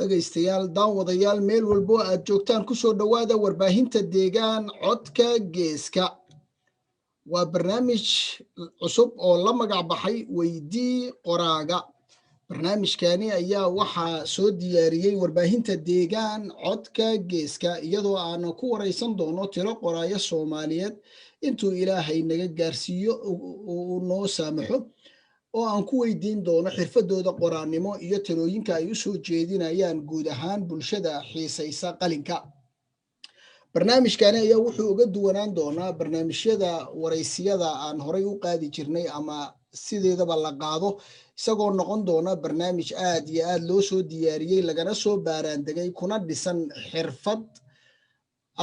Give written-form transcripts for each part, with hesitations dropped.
dhagaystayaal daawadayaal meel walbo aad joogtaan ku soo dhowaada warbaahinta deegaan codka geeska waa barnaamij cusub oo la magac baxay weydii qoraaga barnaamijkani ayaa waxaa soo diyaariyey warbaahinta deegaan codka geeska iyadoo aan ku wareysan doono tiro qoraayo Soomaaliyeed intuu Ilaahay naga gaarsiiyo uu noo saamaxo oo aan ku weydiin doono xirfadooda qoraanimo iyo talooyinka ay u soo jeedinayaan guud ahaan bulshada xiisaysa qalinka barnaamijkani ayaa wuxuu uga duwanaan doonaa barnaamijyada wareysiyada aan horay u qaadi jirnay ama sideedaba la qaado isagoo noqon doona barnaamij aad iyo aad loo soo diyaariyey lagana soo baaraandegay kuna dhisan xirfad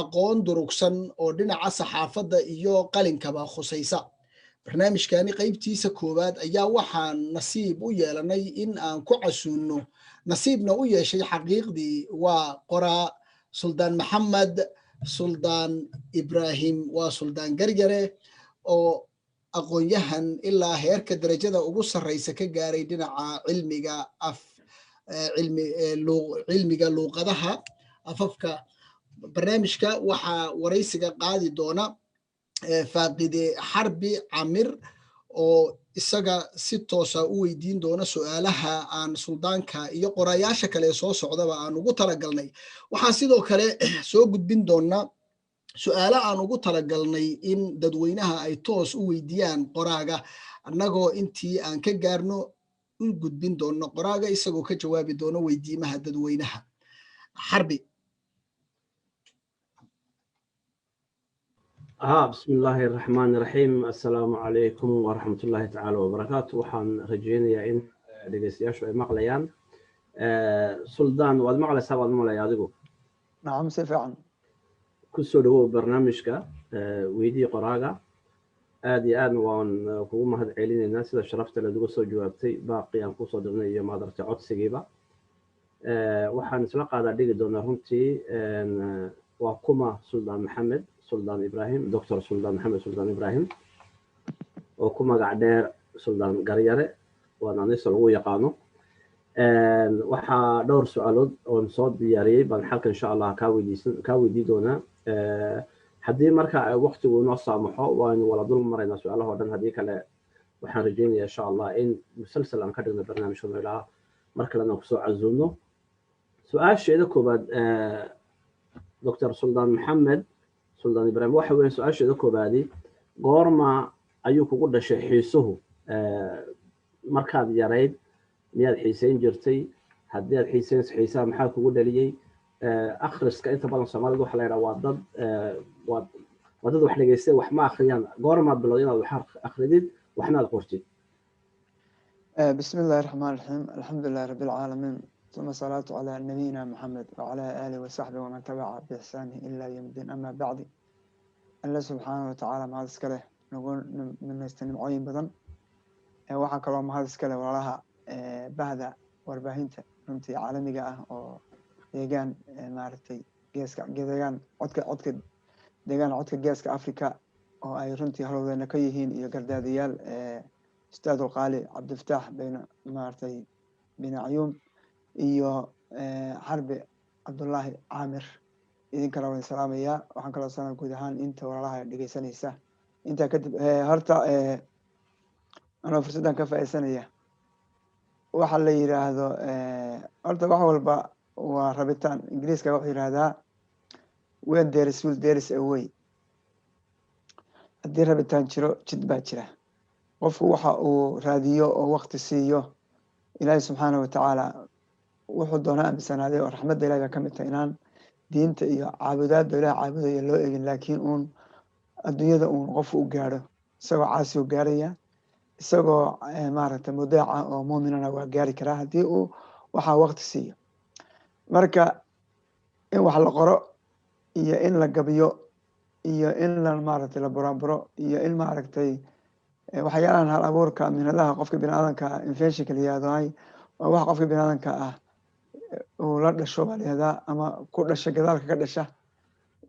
aqoon durugsan oo dhinaca saxaafadda iyo qalinkaba khusaysa barnaamijkani qaybtiisa koowaad ayaa waxaan nasiib u yeelanay in aan ku casuuno nasiibna u yeeshay xaqiiqdii waa qoraa Suldaan Maxamed Suldaan Ibraahim waa Suldaan Garyare oo aqoonyahan ilaa heerka darajada ugu sarreysa ka gaaray dhinaca cilmiga luuqadaha afafka barnaamijka waxaa wareysiga qaadi doona Faaqide Xarbi Camir oo isaga si toos ah u weydiin doona su'aalaha aan suldaanka iyo qorayaasha kale soo socdaba aan ugu talagalnay waxaa sidoo kale soo gudbin doona su'aalo aan ugu talagalnay in dadweynaha ay toos u weydiiyaan qoraaga annagoo intii aan ka gaarno u gudbin doono qoraaga isagoo ka jawaabi doono weydiimaha dadweynaha Xarbi بسم الله الرحمن الرحيم السلام عليكم ورحمة الله تعالى وبركاته وحن رجينا إن دقيسياش مقليان سلطان واد مقلي سبعة مقلي يادقو نعم سفعا كسودو برنامجك ويدي قراغا آدي آن وان كوما مهد عيلين الناس إذا شرفت لدقو سو جوابتي باقي أن كوصو درني ما درت عود سجيبا وحن سلقا دا ديق دونا رمتي وكوما سلطان محمد سلطان إبراهيم دكتور سلطان محمد سلطان إبراهيم وكما قاعدير سلطان قريرة وأنا نسأل يقانو وحا دور سؤالات ونصاد دياري بنحكي إن شاء الله كاوي دي دونا حدي مركا وقت ونص محو وأن ولا ظلم مرينا سؤاله ودن هديك لا وحن رجينا إن شاء الله إن مسلسل عن كذا برنامج شنو لا مركا لنا كسو عزونا سؤال شيء ده كوباد دكتور سلطان محمد سلطان إبراهيم waxa weeye su'aasheeda koobaadi goorma ayuu kugu dhashay xiisuhu markaad yarayd miyaad xiisayn jirtay haddii aad xiisaha maxaa kugu dhaliyay akhriska inta badan Soomaalidu waxa la yiraahdaa waa dad wax dhageystay wax ma akhriyaan goorma bilowday inaad wax akhridid waxna aad qortid بسم الله الرحمن الرحيم الحمد لله رب العالمين ثم صلاة على نبينا محمد وعلى آله وصحبه ومن تبع بإحسانه إلا يوم الدين أما بعد الله سبحانه وتعالى ما هذا سكله نقول من نستلم عين بدن واحد كلام هذا سكله وراها بعد ورباهنته نمتي عالمي جاء أو ديجان مارتي جيسك ديجان عدك ديجان عدك جيسك أفريقيا أو أي رنتي هلو ذي نكيهين يقدر ديال أستاذ القالي عبد الفتاح بين مارتي بين عيون iyo Xarbi Cabdullaahi Caamir idinka la wada salaamaya waxaan kala soo guud ahaan inta walaalaha dhageysanaysa inta kadib horta ana fursadan ka faa'iideysanaya waxa la yiraahdo horta wax walba waa rabitaan ingiriiska waxa yiraahdaa when there is a way haddii rabitaan jiro jid baa jira qofku waxa uu raadiyo oo waqti siiyo Ilaahay subxaanahu wa ta'ala wuxuu doonaa amisanaade oo raxmadda Ilaahay ka mid tahay inaan diinta iyo caabudaadda Ilaahay caabudayo loo eegin laakiin uun adduunyada uun qofku u gaaro isagoo caasi u gaaraya isagoo maaragtay mudaaca oo muuminana waa gaari karaa haddii uu waxaa waqti siiyo marka in wax la qoro iyo in la gabiyo iyo in la maaragtay la buraanburo iyo in maaragtay waxyaalahan hal abuurka minadaha qofka bini'aadanka invention ka yiraahdo waa wax qofka bini'aadanka ah oo la dhasho baa leeyahay ama ku dhasha gadaalka ka dhasha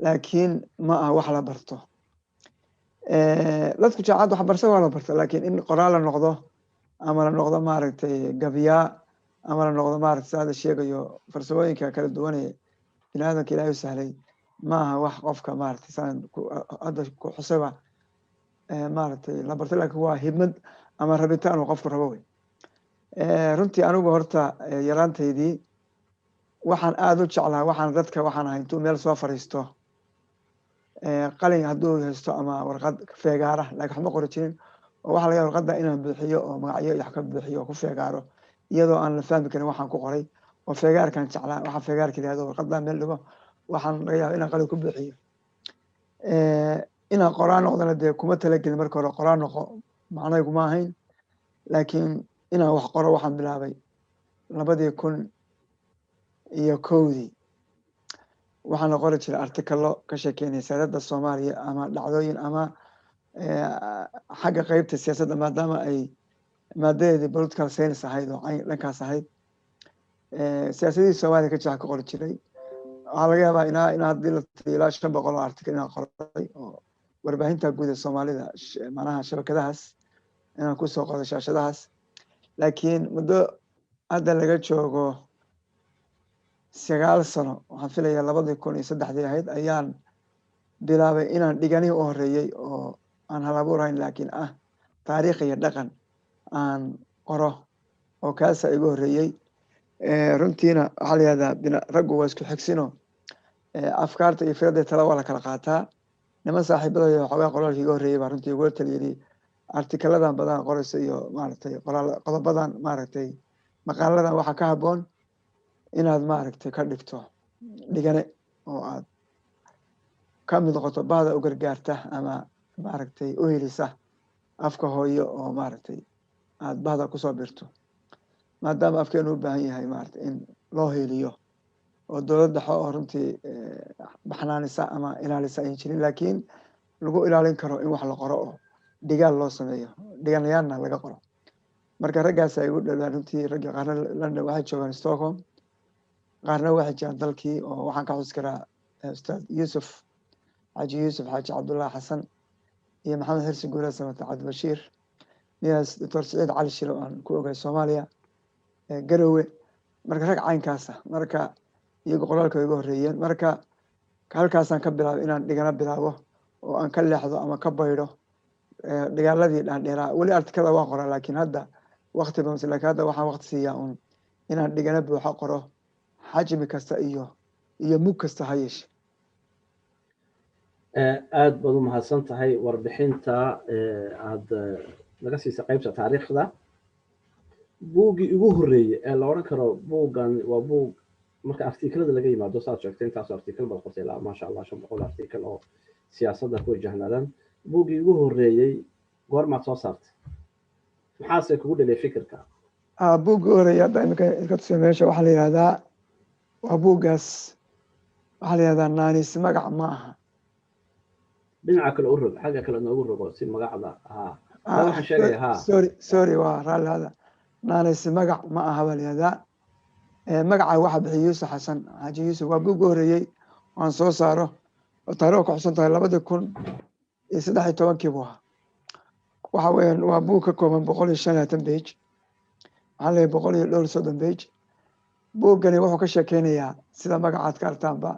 laakiin ma aha wax la barto dadku jaacad wax barso waa la barto laakiin in qoraal la noqdo ama la noqdo maaragtay gabiya ama la noqdo maaragta saada sheegayo farsamooyinka kala duwanee bini aadamka ilaahay u sahlay maaha wax qofka maaragtay saan hadda ku xusaba maaragtay la bartay laakiin waa hidmad ama rabitaan uu qofku rabo wey runtii anigu horta yaraantaydii waxaan aada u jeclaa waxaan ahay intuu meel soo fariisto qalin hadduu haysto ama warqad feegaara laakiin waxma qori jirin oo waxaa laga yaaba warqadda inaan buuxiyo oo magacyo iyo wax ka buuxiyo oo ku feegaaro iyadoo aan la fahmi karin waxaan ku qoray oo feegaarkan jeclaa waxaa feegaarka yidhahdo warqadda meel dhigo waxaan laga yaaba inaan qalin ku buuxiyo inaan qoraan noqdana dee kuma talagelin marka hore qoraan noqo macnaygu ma ahayn laakiin inaan wax qoro waxaan bilaabay 2001 waxaana qori jiray artikalo ka sheekeynaya siyaasadda Soomaaliya ama dhacdooyin ama xagga qaybta siyaasadda maadaama ay maadadeedii political science ahayd oo dhankaas ahayd siyaasadii Soomaaliya ka jira ka qori jiray waxaa laga yaabaa inaa haddii la tiriyo ilaa 500 oo artikal inaan qoray oo warbaahinta guud ee Soomaalida macnaha shabakadahaas inaan ku soo qoray shaashadahaas laakiin muddo hadda laga joogo 9 sano waxaan filayaa 2003 ahayd ayaan bilaabay inaan dhiganihii u horeeyey oo aan hal abuur ahayn laakiin taariikh iyo dhaqan aan qoro oo kaasa igu horeeyey runtiina waxaa la yihahdaa raggu waa isku xigsino afkaarta iyo fikrada tala waa la kala qaataa niman saaxiibadaya waxoogaa qoraalka iga horeeyey baa runtii igula taliyay artikaladan badan qorayso iyo maaragtay qodobadan maaragtay maqaaladan waxaa ka habboon inaad maaragtay ka dhigto dhigane oo aad ka mid noqoto bahda u gargaarta ama maaragtay u helisa afka hooyo oo maaragtay aad bahda kusoo birto maadaama afkeenu u baahan yahay maaragtay in loo heliyo oo dowladda oo runtii baxnaanisa ama ilaalisa ay jirin laakiin lagu ilaalin karo in wax la qoro oo dhigaal loo sameeyo dhiganayaanna laga qoro marka raggaas ay ugu dhowaan runtii ragga qaarna London waxay joogaan Stockholm qaarna waxay jiraan dalkii oo waxaan ka xus karaa ustaad Yusuf Xaaji Cabdullaahi Xasan iyo Maxamed Xirsi Guule Samata Cabdi Bashiir niyaas Dr. Saciid Cali Shilo aan ku ogay Soomaaliya Garowe marka rag caynkaas marka iyagu qoraalka iga horeeyeen marka halkaasaan ka bilaabay inaan dhigana bilaabo oo aan ka leexdo ama ka baydho dhigaaladii dhaadheeraa weli artikada waan qoraa laakiin hadda waqti badan laakiin hadda waxaan waqti siiyaa un inaan dhigana buuxa qoro xajmi kasta iyo mug kasta ha yeeshe aad baad u mahadsan tahay warbixinta aad naga siisay qaybta taariikhda buuggii ugu horeeyey ee la odhan karo buuggan waa buug marka artikelada laga yimaado saad sheegtay intaas artikel baad qortay ilaa maasha Allah 500 artikel oo siyaasadda ku wajahnaadaan buuggii ugu horeeyey goormaad soo saartay maxaase kugu dhalay fikirka buuggii horeeyey hadda imika iska tusay meesha waxaa la yidhahdaa waa buuggaas waxaa la yidhahdaa naanis magac ma aha dhinaca kale u rog xagga kale noogu rogo si magacda waxaan sheegaya sorry waa raalli hada naanis magac ma aha baa la yidhahdaa magaca waxaa bixiyay Yuusuf Xasan Xaaji Yuusuf waa buuggii horeeyey waan soo saaro oo taariikh ku xusan tahay 2013 buu ahaa waxa weeyaan waa buug ka kooban 125 page waxaa leeyahay 130 page buuggani wuxuu ka sheekeynayaa sida magacaad ka artaanba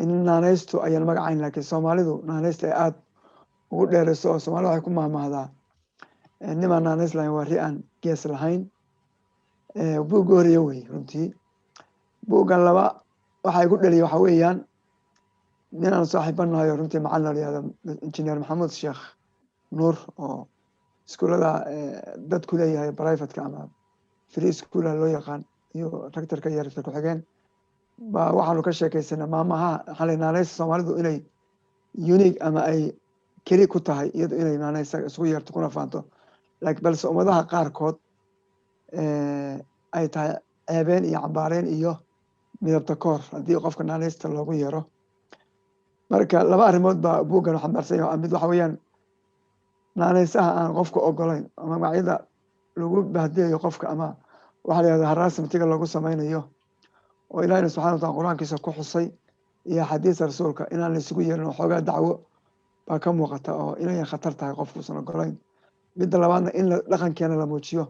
in naanaystu ayaan magacayn laakiin Soomaalidu naanaysta ay aad ugu dheerayso oo Soomaalidu waxay ku maahmaahdaa nimaan naanays lahayn waa ri'aan gees lahayn buug horeeye wey runtii buuggan laba waxa igu dhaliyay waxa weeyaan ninaan saaxiibanahay oo runtii macallin la yihahdo injineer Maxamuud Sheekh Nuur oo iskuulada dadku leeyahay privateka ama free school loo yaqaan iyo rectorka iyo rector ku-xigeen baa waxaanu ka sheekaysanaa maamaha xalay naanaysa Soomaalidu inay unique ama ay keli ku tahay iyadoo inay naanaysa isugu yeerto kuna faanto laakiin balse ummadaha qaarkood ay tahay ceebeen iyo cambaareen iyo midabta koor haddii qofka naanaysta loogu yeero marka laba arrimood baa buuggan xambaarsan yahay mid waxa weeyaan naanaysaha aan qofka ogolayn ama magacyada lagu bahdiyayo qofka ama waxa la yidhahdaa haraasmatiga lagu samaynayo oo Ilaahay subxaanahu wa ta'aala quraankiisa ku xusay iyo xadiis rasuulka inaan la isugu yeerin xoogaa dacwo baa ka muuqata oo inay khatar tahay qofku san ogolayn midda labaadna in dhaqankeena la muujiyo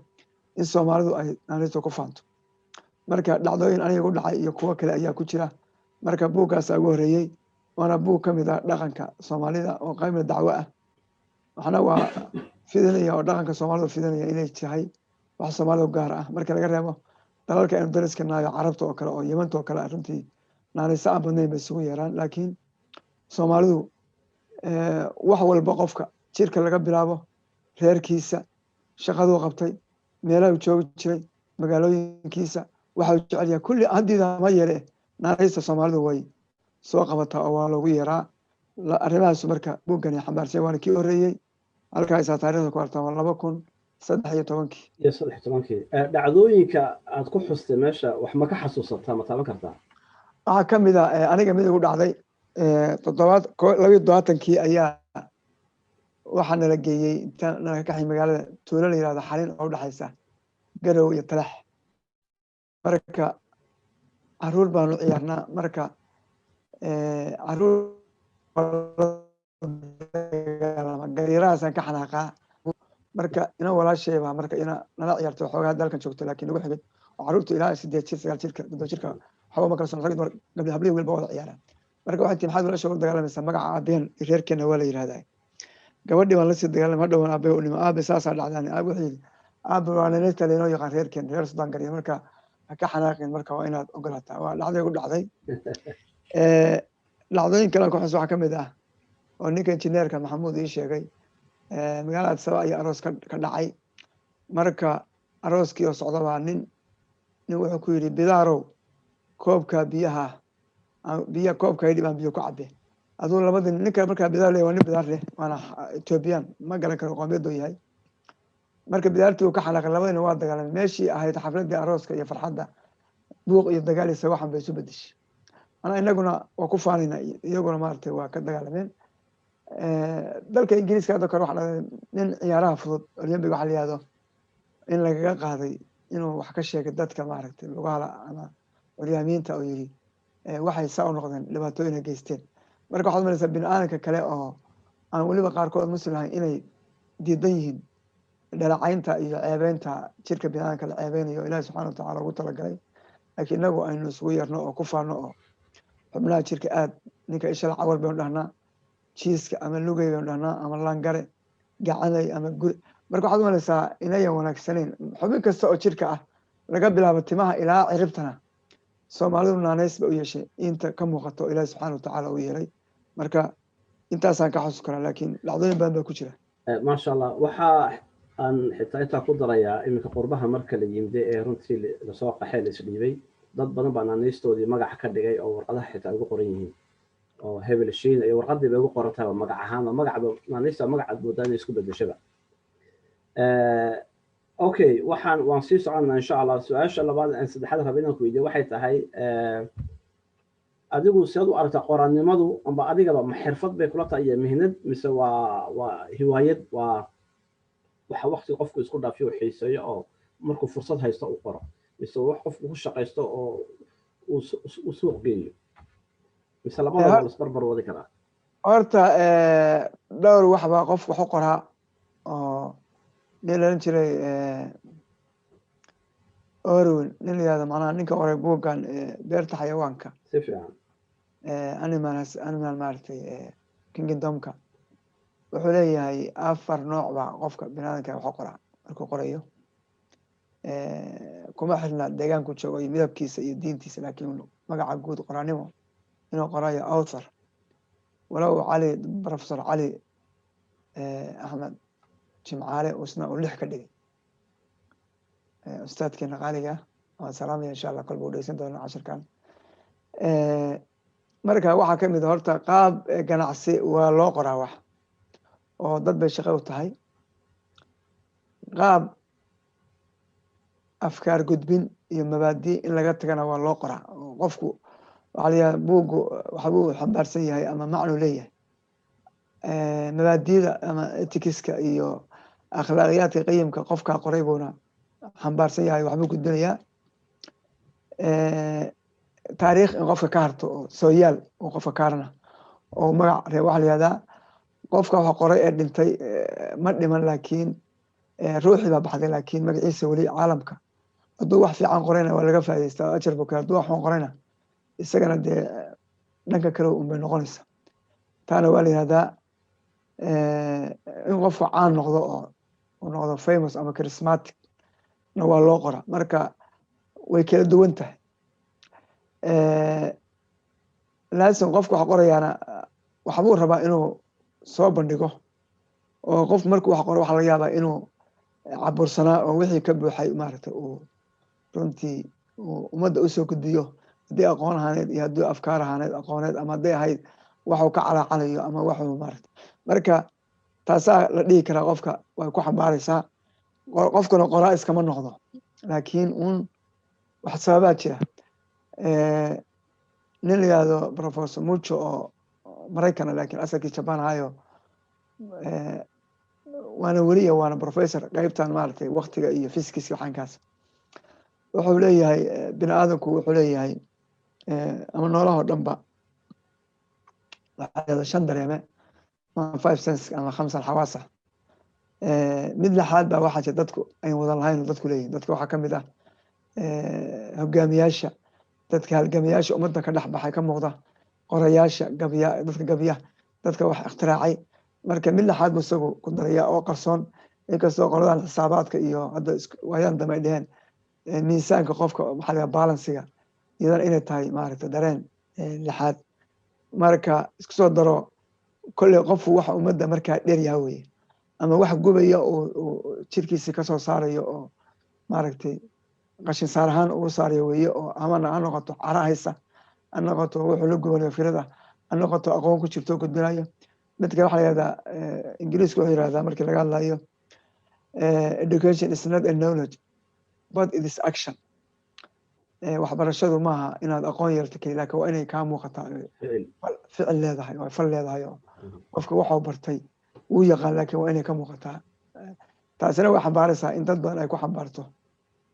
in Soomaalidu ay naanaysto ku faanto marka dhacdooyin aniga u dhacay iyo kuwo kale ayaa ku jira marka buuggaas ugu horeeyay waana buug ka mid ah dhaqanka Soomaalida oo qayb dacwo ah waxna waa fidinaya oo dhaqanka Soomaalidu fidinaya inay tahay wax Soomaalidu gaar ah marka laga reebo dalalka aynu dariska nahay Carabta oo kale oo Yemanta oo kale runtii naanaysa aan badnayn bay isugu yeeraan laakiin Soomaalidu wax walba qofka jirka laga bilaabo reerkiisa shaqaduu qabtay meelaha uu joogi jiray magaalooyinkiisa waxa uu jecel yahay kulli haddiida ma yare naanaysta Soomaalidu way soo qabataa oo waa loogu yeeraa arrimahaas marka buuggani xambaarsan waana kii horeeyay halkaas taariikhda ku artaa 2013 dhacdooyinka aad ku xustay meesha wax ma ka xasuusataa ma taaban kartaa waxaa ka mid ah aniga mid ugu dhacday 22 ayaa waxaa nala geeyey inta nala ka kaxay magaalada tuulo la yiraahdo Xalin oo u dhaxaysa Garow iyo Talax marka caruur baanu ciyaarnaa marka caruur gariirahaasan ka xanaaqaa marka ina walaashay baa marka ina nala ciyaarto xoogaa dalkan joogto laakiin ugu xigay oo caruurtu ilaa 8 jir 9 jirka 10 jirka waxba ma kala soo ragid gabdhaha hablihi walba wada ciyaaraan marka waxay tii maxaad walaashay u dagaalameysaa magaca aabeen reerkeena waa la yiraahdaa gabadhii waan la sii dagaalamay hadhow aan aabbe u dhimo aabe saasaa dhacdaan aabe wuxuu yidhi aabe waa nina kale inoo yaqaan reerkeen reer Suudaan gariya marka ha ka xanaaqin marka waa inaad ogolaataa waa dhacday ugu dhacday dhacdooyin kale ku xus waxaa ka mid ah oo ninka injineerka Maxamuud ii sheegay magaalada Saba ayaa aroos ka dhacay marka arooskii oo socda baa nin wuxuu ku yidhi bidaarow koobka biyaha koobka dhibaan biyo ku cabbe aduu labadii ninka markaa bidaar leh waa nin bidaar leh waana Ethiopian ma garan karo qoomiyadu yahay marka bidaartii uu ka xanaaqay labadina waa dagaalamay meeshii ahayd xafladii arooska iyo farxadda buuq iyo dagaal iyo waxan bay isu bedeshay ana inaguna waa ku faanina iyaguna maartay waa ka dagaalameen dalka Ingiriiska hadda kor waxa nin ciyaaraha fudud Olympic waxa la yiraahdo in lagaga qaaday inuu wax ka sheegay dadka maartay lugaha ama curyamiinta oo yiri waxay saa u noqdeen dhibaatooyin geysteen marka waxaad malaysaa bini'aadamka kale oo aan waliba qaarkood muslim ahayn inay diidan yihiin dhalacaynta iyo ceebeynta jirka bini'aadamka la ceebeynayo Ilaahay subxaanahu wa tacaala ugu talagalay laakiin inagu aynu isugu yeerno oo ku faano oo xubnaha jirka aad ninka isha cawal baynu dhahnaa jiiska ama lugay baynu dhahnaa ama langare gacanay ama guri marka waxaad malaysaa inayan wanaagsaneyn xubin kasta oo jirka ah laga bilaabo timaha ilaa ciribtana Soomaalidu naanays ba u yeeshay inta ka muuqato Ilaahay subxaanahu wa tacaala u yeelay marka intaasaan ka xasuus karaa laakiin dhacdooyin badan baa ku jira ما شاء الله وحا أن حتى أنت قدرة يا إنك قربها مركل يمدي رنتي لسواق حيل سليبي ضد بدن بأن نيستو دي مجا حكر دقي أو ورقة حتى أقول قرينه أو هبل الشيء أي ورقة دي بيقول قرتها مجا هانا مجا نيستا مجا بدن يسكب بالشبع أوكي وحن ونصيص عنا إن شاء الله سؤال الله بعد أن سدحنا بينك ويدي واحد هاي adigu siad u aragtaa qoraannimadu amba adigaba ma xirfad bay kula tahay iyo mihnad mise waa hiwaayad waa waxa waqti qofku isku dhaafiyo xiiseeyo oo markuu fursad haysto u qoro mise wax qofku ku shaqaysto oo uu suuq geeyo mise labadaba la isbarbar wadi karaa horta dhowr wax baa qofku wax u qoraa oo nin la jiray Orwell nin yada macnaha ninka qoray buuggan beerta xayawaanka si fiican animal maartay kingdomka wuxuu leeyahay 4 nooc baa qofka bini'aadamka wax u qoraa markuu qorayo kuma xirna deegaanku joogo iyo midabkiisa iyo diintiisa laakiin magaca guud qoraanimo inuu qorayo author walow cali professor cali Ahmed Jimcaale usna u 6 ka dhigay ustaadkeena qaaliga oo salaamaya insha Allah qalbigu dhaysan doona casharkan marka waxa kamid ah horta qaab ganacsi waa loo qoraa wax oo dad bay shaqo u tahay qaab afkaar gudbin iyo mabaadi in laga tagana waa loo qoraa qofku waxa la buugu waxa uu xambaarsan yahay ama macno leeyahay mabaadida ama etikiska iyo akhlaaqiyadka qiyamka qofka qoray boona xambaarsan yahay waxbuu gudbinayaa taariikh in qofka ka harto oo sooyaal oo qofka kaarna oo magac reeb waxa la yiraahdaa qofka wax qoray ee dhintay ma dhiman laakiin ruuxii baa baxday laakiin magaciisa weli caalamka hadduu wax fiican qorayna waa laga faa'idaystaa ajar buu kale hadduu wax xun qorayna isagana dee dhanka kale unbay noqonaysa taana waa la yihahdaa in qofku caan noqdo oo uu noqdo famous ama charismatic na waa loo qora marka way kala duwan tahay laasin qofku wax qorayaana waxbuu rabaa inuu soo bandhigo oo qofku markuu wax qoro waxaa laga yaabaa inuu cabursanaa oo wixii ka buuxay maaragtay uu runtii uu ummadda usoo gudbiyo haddii aqoon ahaaneed iyo haddii afkaar ahaaneed aqooneed ama hadday ahayd waxuu ka calaacalayo ama waxuu maaragtay marka taasaa la dhihi karaa qofka way ku xambaaraysaa qofkuna qoraa iskama noqdo laakiin uun wax sababaa jira nin la yihahdo professor mucho oo maraykana laakiin asalkii jaban ahayo waana weliya waana professor qaybtan maaragtay waktiga iyo physics waxaankaas wuxuu leeyahay bini aadamku wuxuu leeyahay ama noolahoo dhanba waxaa 5 dareeme 5 sense ama 5 xawaasa mid lixaad baa waxaa jira dadku ay wada lahayn dadku leeyihin dadka waxaa ka mid ah hogaamiyaasha dadka halgamayaasha ummadda ka dhex baxay ka muuqda qorayaasha dadka gabya dadka wax ikhtiraacay marka mid lixaad buu isagu ku daraya oo qarsoon inkastoo qoladan xisaabaadka iyo hadda waayaan dambe ay dheheen miisaanka qofka maxaa laga balansiga iyadana inay tahay maaragtay dareen lixaad marka isku soo daro kolley qofku waxa ummadda markaa dheryaha weye ama wax gubaya oo jirkiisi kasoo saarayo oo maaragtay qashin saar ahaan ugu saarayo weye oo amana ha noqoto cara haysa ha noqoto wuxuu la gubanayo firada ha noqoto aqoon ku jirto gudbinayo midka waxaa la yihahdaa ingiriiska wuxuu yihahdaa markii laga hadlayo education is not a knowledge but it is action waxbarashadu maaha inaad aqoon yeelto keli laakiin waa inay kaa muuqataa ficil leedahay oo fal leedahay oo qofka waxuu bartay wuu yaqaan laakiin waa inay ka muuqataa taasina way xambaaraysaa in dad badan ay ku xambaarto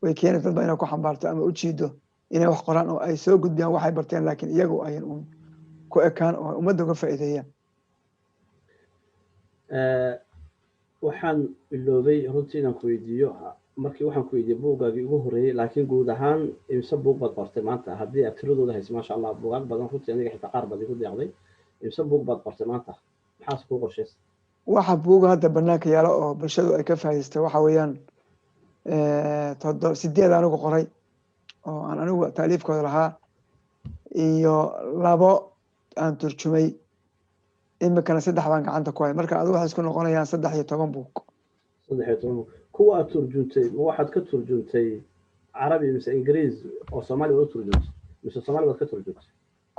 way keenaysa dad badan inay ku xambaarto ama u jiido inay wax qoraan oo ay soo gudbiyaan waxay barteen laakiin iyagu ayan un ku ekaan oo ummadda uga faa'iideeyaan waxaan iloobay runtii inaan ku weydiiyo markii waxaan ku weydiiyey buuggaagii ugu horreeyey laakiin guud ahaan imse buug baad bartay maanta haddii aad tiradooda hayso maasha allah buugaag badan runtii aniga xitaa qaar baad igu deeqday imse buug baad bartay maanta maxaas kuu qorshaysa waxa buuga hadda banaanka yaala oo bulshadu ay ka faa'iidaystay waxa weeyaan 8 anigu qoray oo aan anigu taaliifkooda lahaa iyo 2 aan turjumay imikana 3 baan gacanta ku hay marka adigu waxay isku noqonayaan 13 buug 13 kuwa aad turjuntay waxaad ka turjuntay carabi mise ingiriis oo Soomaali u turjuntay mise Soomaali baad ka turjuntay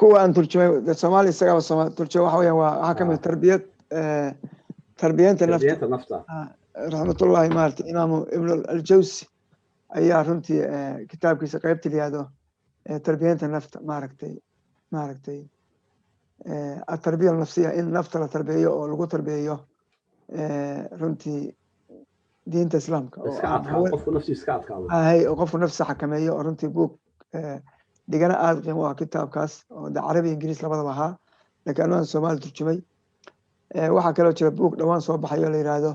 kuwa aan turjumay Soomaali isaga Soomaali turjumay waxa weeyaan waa waxa kamid tarbiyanta nafta raxmatullaahi maartay imaamu ibn al-Jawzi ayaa runtii kitaabkiisa qaybta liyaado tarbiyanta nafta maaragtay التربية النفسية إن نفط التربية أو لغة تربية رنتي دين تسلم قف نفسي سكات كامل هاي قف نفسه حكمية رنتي بوك ديجانا قيمة كتاب كاس ده عربي إنجليزي لبض بها لكن أنا سومال ترجمي وحكى له بوك دوان صوب حيو لي رادو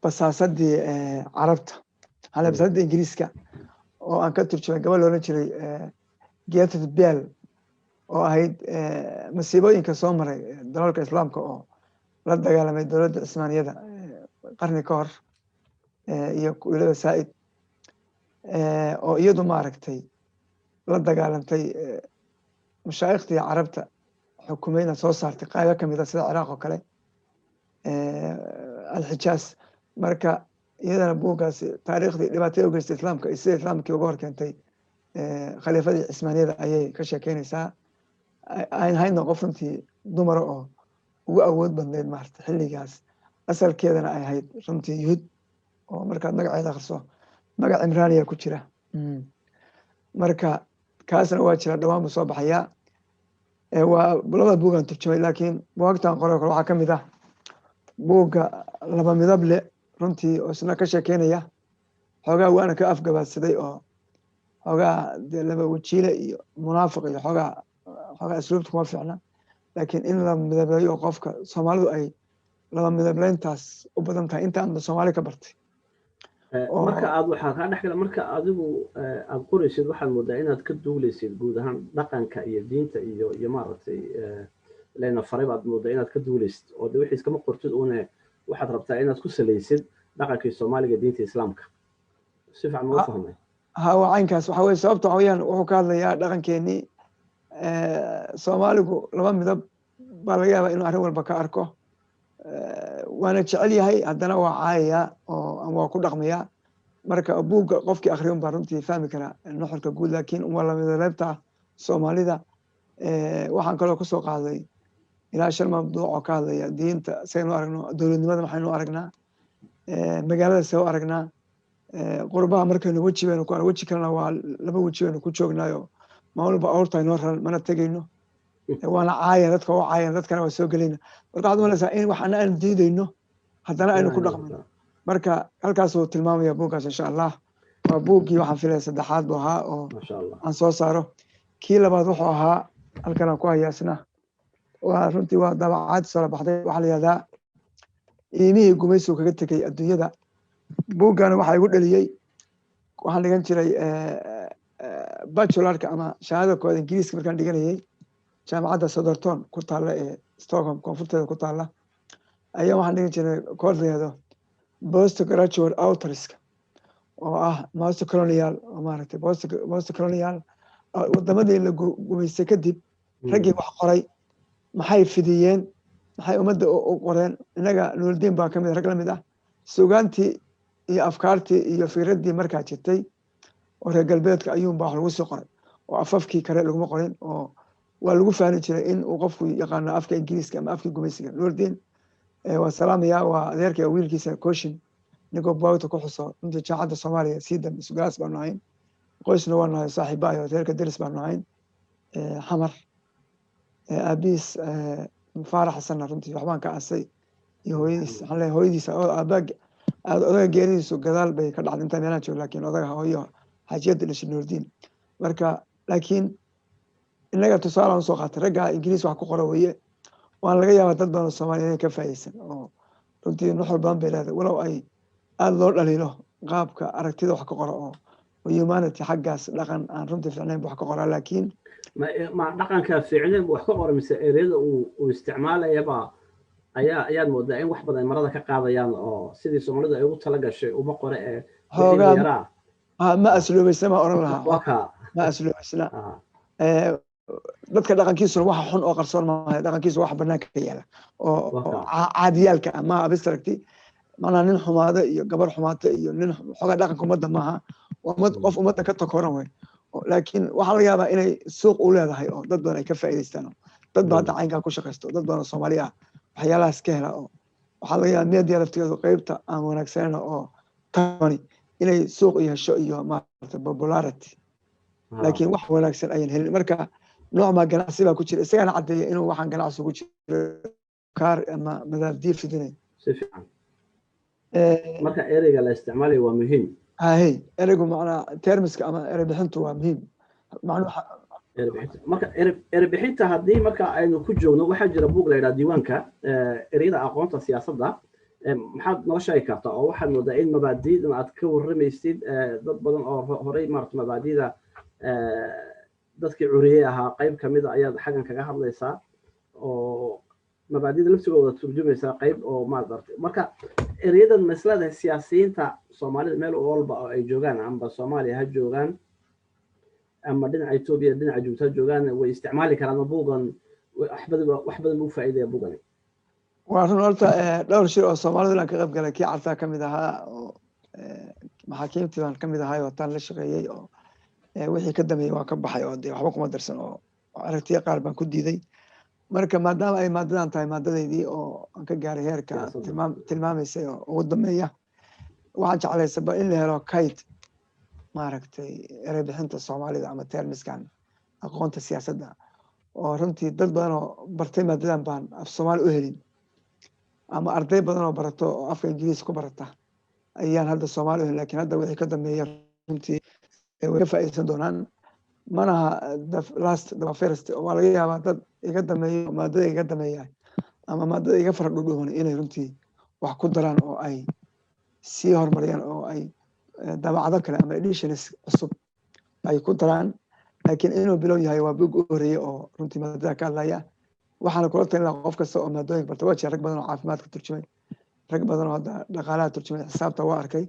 بس هصدي عرفت هلا بصدي إنجليزي كا وأنا كنت ترجمي قبل لو نشري جيت البيل oo ahayd masiibooyinka soo maray dalalka islaamka oo la dagaalamay dowladda Cusmaaniyada qarni ka hor iyo wiilada Saa'id oo iyadu maaragtay la dagaalantay mashaayikhtii carabta xukumayna soo saartay qaybo kamid ah sida Ciraaq oo kale al-Hijaaz marka iyadana buugaas taariikhdii dhibaatada u geystay islaamka iyo sida islaamkii uga hor keentay khaliifadii Cusmaaniyada ayay ka sheekeynaysaa ay hayna qof runtii dumar oo ugu awood badneyd maartay xilligaas asalkeedana ay ahayd runtii yuhud oo markaad magaceeda akhriso magac Imraaniya ku jira marka kaasna waa jira dhawaan soo baxaya waa labada buugan turjumay laakiin buugtan qoray waxaa kamid ah buugga 2 midab leh runtii oo isna ka sheekeynaya xogaa waana ka afgabaadsaday oo xogaa laba wajiile iyo munaafiq iyo xogaa asluubta kuma fiicna laakiin in la midabeeyo qofka Soomaalidu ay laba midableyntaas u badan tahay inta aan Soomaali ka bartay marka aad waxaa kaa dhex gala marka adigu aad qoraysid waxaad moodaa inaad ka duulaysid guud ahaan dhaqanka iyo diinta iyo maaragtay leena faray baad moodaa inaad ka duulaysid oo de wixii iskama qortid uune waxaad rabtaa inaad ku salaysid dhaqankii soomaaliga diinta islaamka si fiican ma u fahmay ha waa caynkaas waxa weye sababta waxa weeyaan wuxuu ka hadlayaa dhaqankeenii soomaaligu laba midab baa laga yaabaa inuu arrin walba ka arko waana jecel yahay haddana waa caayayaa oo waa ku dhaqmayaa marka buugga qofkii akhriyon baa runtii fahmi karaa nuxurka guud laakiin waa lamidaleebta soomaalida waxaan kaloo kusoo qaaday ilaa 5 mawduuc oo ka hadlaya diinta saynu aragno dowladnimada maxaynu aragnaa magaalada soo aragnaa qurbaha markaynu weji baynu ku weji kalena waa laba weji baynu ku joognaayo maalba awrta inoo raran mana tegayno waana caaya dadka oo caaya dadkana waa soo gelayna marka waxaad malaysaa in waxaan aan diidayno haddana aynu ku dhaqmayno marka halkaas uu tilmaamaya buuggaas insha allah waa buuggii waxaan filaya 3aad buu ahaa oo aan soo saaro kii labaad wuxuu ahaa halkan aan ku hayaasna waa runtii waa dabacaad soo baxday waxaa la yihahdaa iimihii gumaysigu kaga tegay adduunyada buuggan waxaa igu dhaliyey waxaan dhigan jiray bachelarka ama shahaada kooda ingiriiska markaan dhiganayay jaamacadda Southampton ku taalla ee Stockholm koonfurteeda ku taalla ayaa waxaan dhigan jiray koor la yihahdo postgraduate authorska oo ah master colonial oo maaragtay post colonial wadamadii la gumaystay kadib raggii wax qoray maxay fidiyeen maxay ummadda u qoreen inaga nuuldiin baa kamid rag la mid ah suugaantii iyo afkaartii iyo fikraddii markaa jirtay oo reer galbeedka ayuunbaa wax lagu soo qoray oo afafkii kale laguma qorin oo waa lagu fahmi jiray in uu qofku yaqaano afka ingiriiska ama afkii gumaysiga nuuldiin waa salaamaya waa adeerkay wiilkiisa Koshin ninkoo buugta ku xuso runtii jaamacadda Soomaaliya siidam isgaas baan nahay qoysna waan nahay saaxiibay oo adeerka daris baan nahay xamar aabis Faarax Xasan runtii waxbaan ka asay iyo hooyadiis oo aabag odaga geeridiisu gadaal bay ka dhacday inta meelaha joogo laakiin odaga hooyo xajiyada dhashay nuuldiin marka laakiin inaga tusaale aan soo qaatay ragga ingiriis wax ku qoro weeye waan laga yaabaa dad badan oo Soomaaliyeed ka faa'iideysan oo runtii nuxur badan bay leedahay walow ay aad loo dhaliilo qaabka aragtida wax ka qoro oo humanity xaggaas dhaqan aan runtii fiicnayn wax ka qoraa laakiin ma dhaqanka fiicnayn wax ka qoro mise ereyada uu isticmaalayaba ayaad moodaa in wax badan marada ka qaadayaan oo sidii Soomaalidu ay ugu tala gashay uma qore ee hoogaa ma asluubaysna ma oran lahaa ma asluubaysna dadka dhaqankiisuna waxa xun oo qarsoon maaha dhaqankiisu wax banaanka ka yaala oo caadiyaalka ama abstracti macnaa nin xumaada iyo gabar xumaata iyo nin xogaa dhaqanka ummadda maaha qof ummadda ka takoran wey laakiin waxaa laga yaabaa inay suuq u leedahay oo dad badan ay ka faa'iidaystaan dad baa hadda caynkaa ku shaqaysto dad badan oo Soomaali ah waxyaalahaas ka hela oo waxaa laga yaabaa media laftigeedu qaybta aan wanaagsaneyn oo tani inay suuq yeesho iyo maaragtay popularity laakiin wax wanaagsan ayaan helin marka nooc ma ganacsi baa ku jira isagana cadeeya inuu waxaan ganacsi ku jiro kaar ama madaafdiir fidinay si fiican marka ereyga la isticmaalayo waa muhiim hay ereygu macnaa termiska ama erey bixintu waa muhiim macnaha marka erey bixinta haddii marka aynu ku joogno waxaa jira buug la yidhaha diiwaanka ereyada aqoonta siyaasadda maxaad noo sheegi kartaa oo waxaad moodaa in mabaadi'dan aad ka warramaysid dad badan oo horey maarata mabaadi'da dadkii curiyey ahaa qayb ka mid a ayaad xaggan kaga hadlaysaa oo mabaadi'da laftigooda turjumaysaa qayb oo maaragtay marka ereyadan maslada siyaasiyiinta Soomaalida meel walba oo ay joogaan amba Soomaaliya ha joogaan ama dhinaca Itoobiya dhinaca Jabuuti ha joogaan way isticmaali karaan buugan wax badan u faa'iideeya buugan waa run horta dhowr shir oo Soomaalidu la ka qayb galay kii cartaa ka mid ahaa oo maxaakiimtii baan ka mid ahay oo tan la shaqeeyay oo wixii ka dambeeyay waa ka baxay oo waxba kuma darsan oo aragtiyo qaar baan ku diiday marka maadaama ay maadadan tahay maadadeydii oo aan ka gaaray heerka tilmaamaysay oo ugu dambeeya waxaan jeclaysaba in la helo kayd maaragtay erey bixinta Soomaalida ama termiskan aqoonta siyaasadda oo runtii dad badan oo bartay maadadan baan af Soomaali u helin ama arday badan oo barato oo afka Ingiriis ku barata ayaan hadda Soomaali u helin laakiin hadda wixii ka dambeeya runtii way ka faa'iideysan doonaan manaha the first waa laga yaabaa dad iga dambeeyo maadada iga dambeeya ama maadada iga fara dhudhuuban inay runtii wax ku daraan oo ay sii horumariyaan oo ay daabacado kale ama editions cusub ay ku daraan laakiin inuu bilow yahay waa bug u horeeyey oo runtii maadada ka hadlaya waxaana kula talin lahaa qof kasta oo maadooyinka barta waa jira rag badan oo caafimaadka turjumay rag badan oo hadda dhaqaalaha turjumay xisaabta waa arkay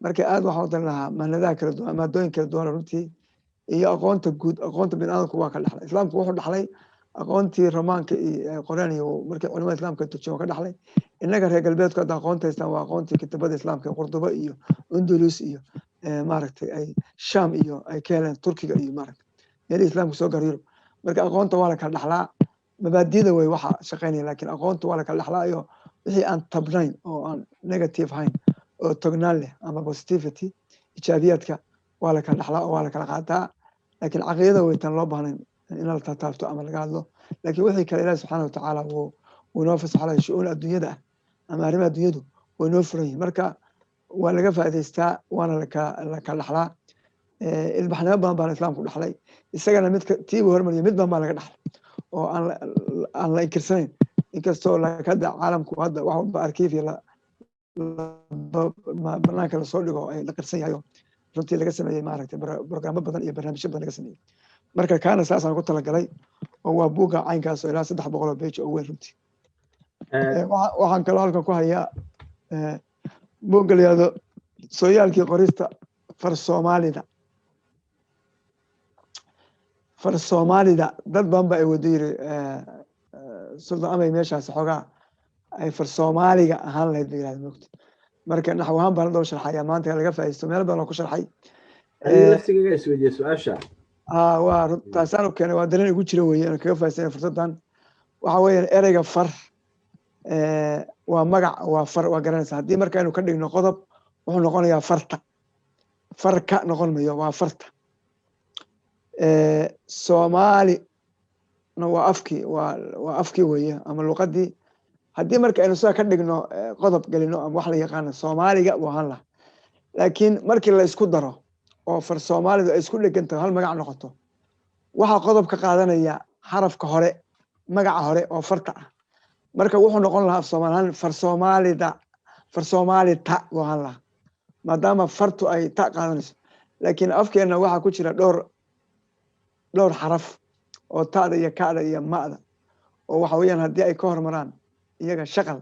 marka aad waxaan u talin lahaa maadada kala duwan maadooyin kala duwan runtii iyo aqoonta guud aqoonta bini'aadamku waa ka dhaxlay islaamku wuxuu dhaxlay aqoontii romaanka iyo qoraan iyo markii culimada islaamka turjuma ka dhaxlay innaga reer galbeedku hadda aqoonta haystaan waa aqoontii kitabada islaamka qurduba iyo undulus iyo maaragtay ay sham iyo ay ka heleen turkiga iyo maaragtay meelihii islaamku soo gaar yurub marka aqoonta waa la kala dhaxlaa mabaadida way waxa shaqaynaya laakiin aqoonta waa la kala dhaxlaa iyo wixii aan tabnayn oo aan negative hayn oo tognaan leh ama positivity ijaabiyaadka waa la kala dhaxlaa oo waa la kala qaataa laakiin caqiidada waytaan loo baahnayn in la taabto ama laga hadlo laakiin wixii kale ilaahi subxaana watacaala wuu inoo fasaxlay shu-uun adduunyada ah ama arrimaha adduunyadu way noo furan yihin marka waa laga faa'idaystaa waana la kala dhaxlaa ilbaxnimo badan baan islaamku dhaxlay isagana midka tiibu hormariyo mid badan baa laga dhaxlay oo aan la inkirsanayn inkastoo hadda caalamku hadda wax walba arkiifiya banaanka lasoo dhigo ay la qirsan yahayo runtii laga sameeyey maaragtay brograamo badan iyo barnaamijyo badan laga sameeyey marka kaana saasaan ku talagalay oo waa buugga caynkaas oo ilaa 300 page oo weyn runtii waxaan kaloo halkan ku hayaa buugga la yihahdo sooyaalkii qorista far soomaalida dad badan ba ay wada yiri suldan amay meeshaas xoogaa ay far soomaaliga ahaan lahayd bay yiraahdo moogta marka naxw ahaan baan dhow sharxaya maanta laga faa'iisto meel badan oo ku sharxay laftiga isweydiyo su'aasha waa taasaan u keenay waa dareen igu jira weeye inaan kaga faa'iisto fursadan waxa weeyaan ereyga far waa magac waa far waa garanaysaa haddii marka aynu ka dhigno qodob wuxuu noqonayaa farka noqon mayo waa farta soomaali waa afkii weeye ama luqadii haddii marka aynu sidaa ka dhigno qodob gelino ama wax la yaqaano soomaaliga buu ahaan laha laakiin markii la isku daro oo far soomaalidu ay isku dheganto hal magac noqoto waxaa qodob ka qaadanaya xarafka hore magaca hore oo farta ah marka wuxuu noqon lahaa afsoomaalihaan far soomaalita buu ahaan lahaa maadaama fartu ay ta qaadanayso laakiin afkeenna waxaa ku jira dhowr xaraf oo ta'da iyo ka'da iyo ma'da oo waxa weeyaan haddii ay ka hormaraan iyaga shaqal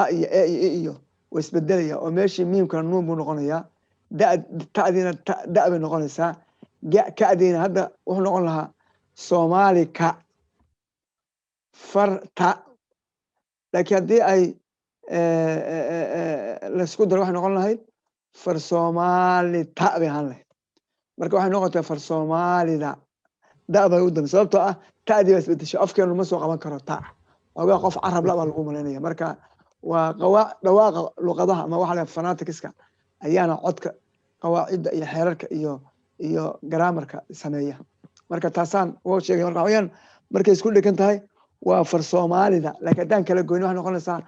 a iyo e iyo i iyo way isbedelaya oo meeshii miimkana nuun buu noqonayaa ta'diina da' bay noqonaysaa ka'diina hadda wuxuu noqon lahaa soomaalika farta laakiin haddii ay laysku daro waxay noqon lahayd far soomaalita bay ahaan lahayd marka waxay noqotay far soomaalida da' bay u dambe sababtoo ah ta'dii baa isbedeshay afkeenu ma soo qaban karo ta ogaa qof carab la baa lagu malaynaya marka waa dhawaaqa luqadaha ama waxa la fanatikiska ayaana codka qawaacidda iyo xeerarka iyo garaamarka sameeya marka taasaan wuu sheegay marka waxayaan markay isku dhegan tahay waa far soomaalida laakiin haddaan kala goyno waxay noqonaysaa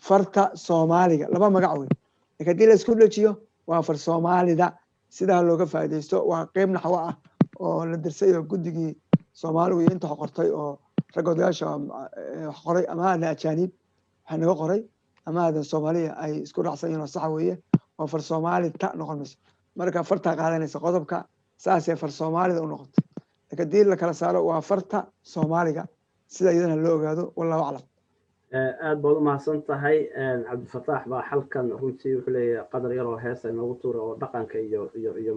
farta soomaaliga laba magac wey laakiin haddii la isku dhejiyo waa far soomaalida sidaa looga faa'iidaysto waa qeyb naxwo ah oo la dirsay oo guddigii soomaaligu iyo inta qortay oo rag odayaasha wax qoray ama aadna ajaanib waxaa naga qoray ama aadan soomaaliya ay isku raacsan yihiin oo saxa weeye oo far soomaali ta noqon mayso marka fartaa qaadanaysa qodobka saasee far soomaalida u noqotay laakiin haddii la kala saaro waa farta soomaaliga sida iyadana loo ogaado wallahu aclam aad baad u mahadsan tahay cabdifataax baa halkan runtii wuxuu leeyahay qadar yaroo heesa inoogu tuura oo dhaqanka iyo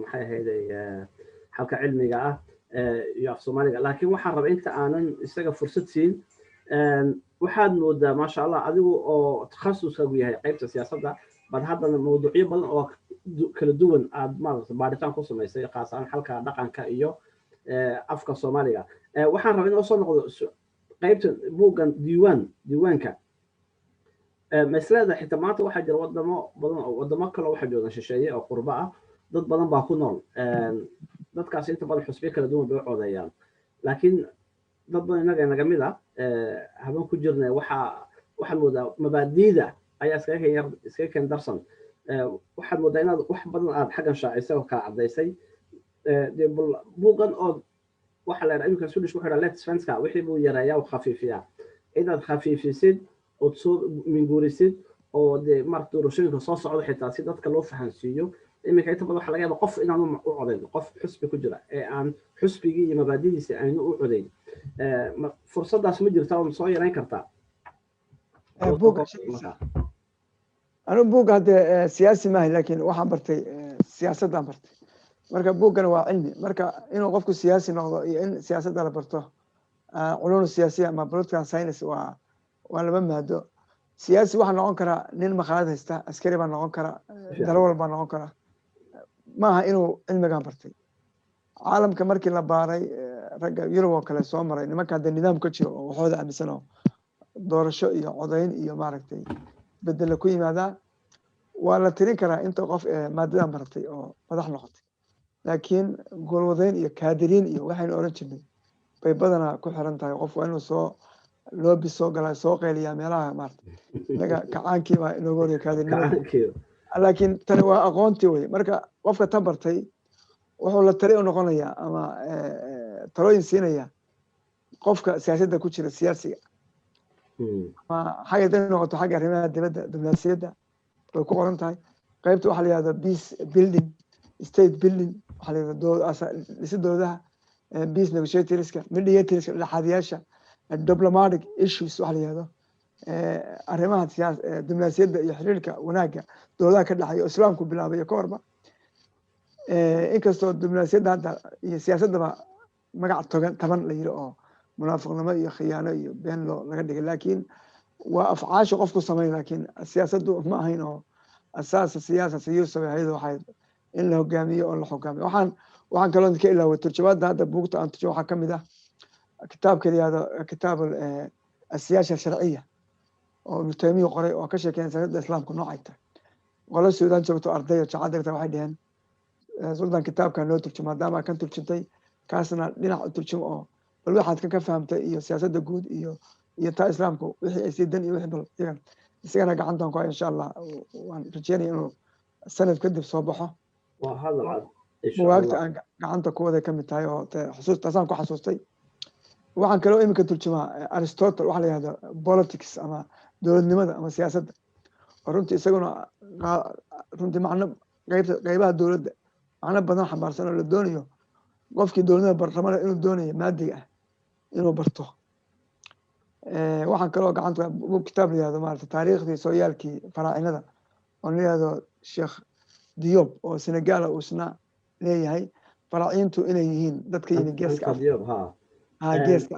maxay ahayd halka cilmiga ah iyo af soomaaliga laakiin waxaan rabaa inta aanan isaga fursad siin waxaad moodaa maasha allah adigu oo takhasuskaagu yahay qaybta siyaasadda bal haddana mawduucyo badan oo kala duwan aad maaragtay baaritaan ku samaysay khaas ahaan halka dhaqanka iyo afka soomaaliga waxaan rabaa in oo soo noqdo qaybta buuggan diiwaanka maslada xitaa maanta waxaa jira wadamo kale waxaa joogan shisheeye oo qurbo ah dad badan baa ku nool dadkaas inta badan xusbiyo kala duwan bay u codeeyaan laakiin dad badan inaga naga mid ah habeen ku jirnay waxaad moodaa mabaadiida ayaa iskaga keen darsan waxaad moodaa inaad wax badan aad xaggan shaacisay oo kala caddaysay buuqan oo waxa la yidhaha imika sudish wuxuu yidhaha let svenska wixii buu yareeyaa u khafiifiyaa inaad khafiifisid ood soo minguurisid oo dee marka doorashooyinka soo socda xitaa si dadka loo fahansiiyo iminka inta badan waxa laga yaabaa qof inaan u codayn qof xusbi ku jira ee aan xusbigii iyo mabaadidiisa aynu u codayn fursadaas ma jirtaa oo soo yarayn kartaa anu buugga hadde siyaasi maahay laakiin waxaan bartay siyaasaddaan bartay marka buuggana waa cilmi marka inuu qofku siyaasi noqdo iyo in siyaasadda la barto culum siyaasiya ama political science waa laba maado siyaasi waxaa noqon karaa nin makhaayad haysta askari baa noqon kara dalawal baa noqon kara maaha inuu cilmigan bartay caalamka markii la baaray ragga yurub oo kale soo maray nimanka hadde nidaam ka jiro oo waxooda aaminsan oo doorasho iyo codayn iyo maaragtay bedela ku yimaadaa waa la tirin karaa inta qof maadadan baratay oo madax noqotay laakiin goolwadayn iyo kaadiriin iyo waxaynu oran jirnay bay badanaa ku xiran tahay qof waa inuu soo loobi soo galaa soo qayliyaa meelaha maarata inaga kacaankii baa inooga horreeya kaadiriinimada laakiin tani waa aqoontii wey marka qofka tan bartay wuxuu la tali u noqonayaa ama talooyin siinaya qofka siyaasadda ku jira siyaasiga ama xagga day noqoto xagga arrimaha dibadda diblomaasiyadda way ku qoran tahay qaybta waxaa la yihahda peace building state building waxaa la yihahda dhisidoodaha peace negotiatorska mediatorska dhexaadiyaasha diplomatic issues waxaa la yihahdo arrimaha diblomaasiyadda iyo xiriirka wanaagga dowladaha ka dhexeeya oo islaamku bilaabayo ka horba inkastoo diblomaasiyadda hadda iyo siyaasaddaba magac taban la yiri oo munaafiqnimo iyo khiyaano iyo been laga dhigay laakiin waa afcaasha qofku sameyn laakiin siyaasaddu ma ahayn oo asaasa siyaasa siyuusaba hayada waxay in la hogaamiyo oo la hogaamiyo waxaan kaloo ka ilaaway turjumaadda hadda buugta aan turjumo waxaa ka mid ah kitaabka la yihahdo kitaab asiyaasha sharciya oo ibnu taymiya qoray oo ka sheekeyn siyaasadda islaamku noocay tahay qolo suudaan joogto arday oo jacaad dhigta waxay dheheen sultan kitaabkan loo turjumo maadaama kan turjuntay kaasna dhinac u turjumo oo bal waxaad ka fahamtay iyo siyaasadda guud iyo taa islaamku wixii ay siidan iyo wixii bal iyagan isagana gacantan ku hay insha allah waan rajeynaya inuu sanad kadib soo baxo bugaagta aan gacanta ku waday kamid tahay oo taasaan ku xasuustay waxaan kaloo iminka turjumaa aristotle waxaa la yihahda politics ama dowladnimada ama siyaasadda oo runtii isaguna runtii macno qaybaha dowladda macno badan xambaarsan oo la doonayo qofkii dowladnimada barlamada inuu doonayo maadiga ah inuu barto waxaan kaloo gacanta kitaab la yihahdo maarata taariikhdii sooyaalkii faraacinada oo la yihahdo sheekh Diop oo Senegal uu isna leeyahay faraacintu inay yihiin dadka yimid geeska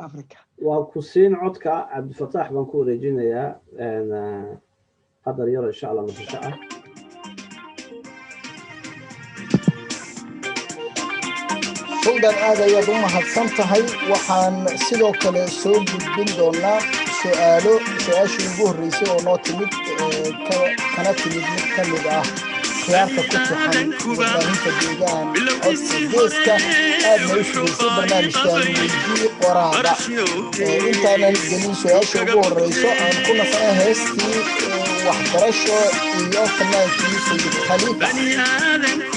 Afrika waa ku siin codka Cabdifataax baan ku wareejinayaa qadar yar insha Allah nafisa ah suldan aad ayaad u mahadsan tahay waxaan sidoo kale soo gudbin doonaa su-aashii ugu horreysay oo noo timid kana timid mid ka mid ah khiyaarta ku tixan warbaahinta deegaan codka geeska aadna u fugeysay barnaamijkan weydii qoraaga intaanan gelin su-aasha ugu horreyso aan ku nasana heestii waxbarasho iyo fanaankii sayid khaliifa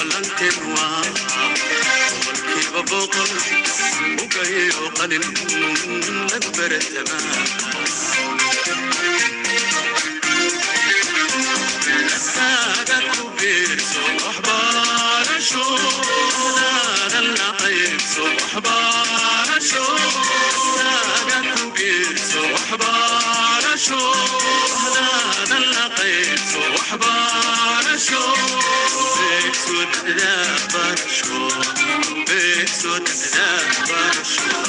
Ballantin wa قلن أكبر التمام سادة كبير صبح بارشو هذا اللعيب صبح بارشو سادة كبير صبح بارشو هذا اللعيب صبح بارشو بيك سود لا بارشو بيك سود لا بارشو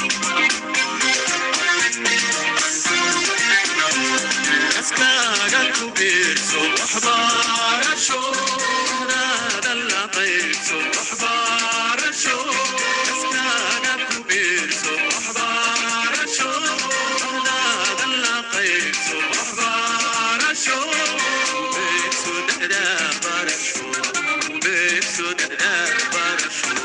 أسكاغا كبير صبح بارشو هذا اللعيب صبح بارشو أسكاغا كبير صبح بارشو هذا اللعيب صبح بارشو بيك سود لا بارشو بيك سود لا بارشو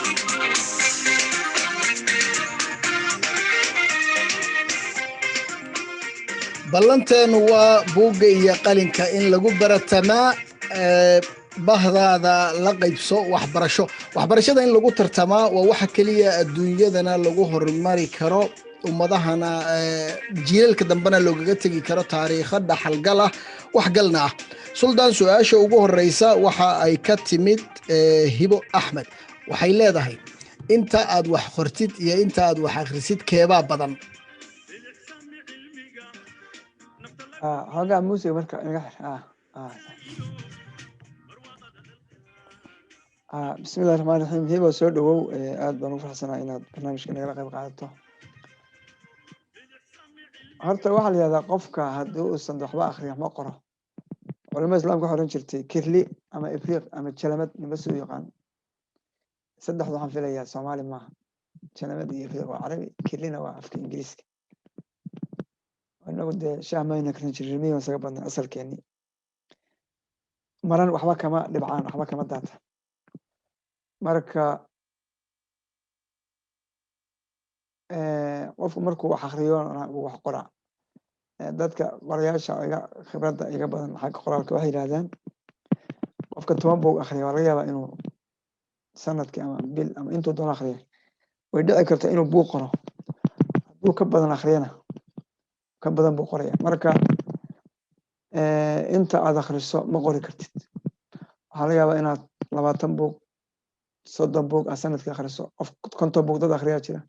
ballanteenu waa buugga iyo qalinka in lagu baratamaa bahdaada la qaybso waxbarashada in lagu tartamaa waa waxa keliya adduunyadana lagu horumari karo ummadahana jiilalka dambena loogaga tegi karo taariikho dhaxalgal ah waxgalna ah suldaan su-aasha ugu horeysa waxa ay ka timid hibo axmed waxay leedahay inta aad wax qortid iyo inta aad wax akhrisid keebaa badan حاجة موسيقى مركا بسم الله الرحمن الرحيم هيبة سؤال دو آد بانو فرحسنا إن برنامج كنا يلا قيب قاعدته هرتا واحد هذا قفك هدو الصندوق بآخر ما قرأ ولما إسلام كحورين شرتي كيرلي أما إفريق أما تشلمت نبسو يقان صدح ضحان في ليا سومالي ما تشلمت إفريق وعربي كيرلينا وعفك إنجليسك أنا قد شاه ما ينكرن شرمي وسقبنا أصل كأني مرن وحبا كما لبعان وحبا كما داتا مركا وفق مركو وحخريون وحقرا دادك ورياشا إيقا خبرات إيقا بدن حق قرالك وحي لهذان وفق توانبو أخري وريابا إنو سنة كأما بيل أما إنتو دون أخري ويدعي كرتا إنو بو قرا بو كبدن أخرينا كبدن بو قرية مركا inta aad akhriso ma qori kartid waxaa laga yaabaa inaad 20 buug 30 buug sanadkii akhriso qof 50 buug dad akhriyaa jira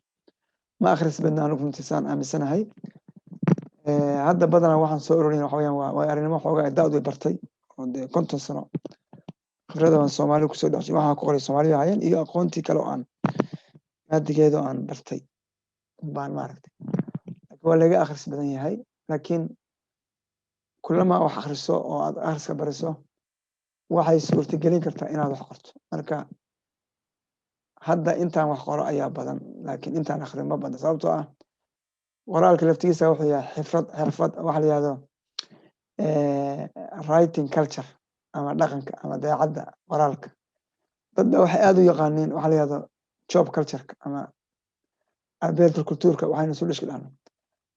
ma akhris badnaan anigu intisaan aaminsanahay hadda badanaa waxaan soo ururin waxa weeyaan waa arrinimo xoogaa daad way bartay oo 50 sano khibradahan Soomaali ku soo dhaxshay waxaan ku qoray Soomaaliya hayeen iyo aqoontii kale oo aan maadigeedo aan bartay baan maaragtay waa laga akhris badan yahay laakiin كلما wax akhriso oo aad akhriska bariso waxay suurta gelin kartaa inaad wax qorto marka hadda intaan wax qoro ayaa badan laakiin intaan akhrin ma badan sababtoo ah qoraalka laftigiisa wuxuu yahay xirfad wax la yiraahdo writing culture ama dhaqanka ama daacadda qoraalka dadba waxay aad u yaqaaniin wax la yiraahdo job culture ama arbeid kultuurka waxayna soo dhishkadaan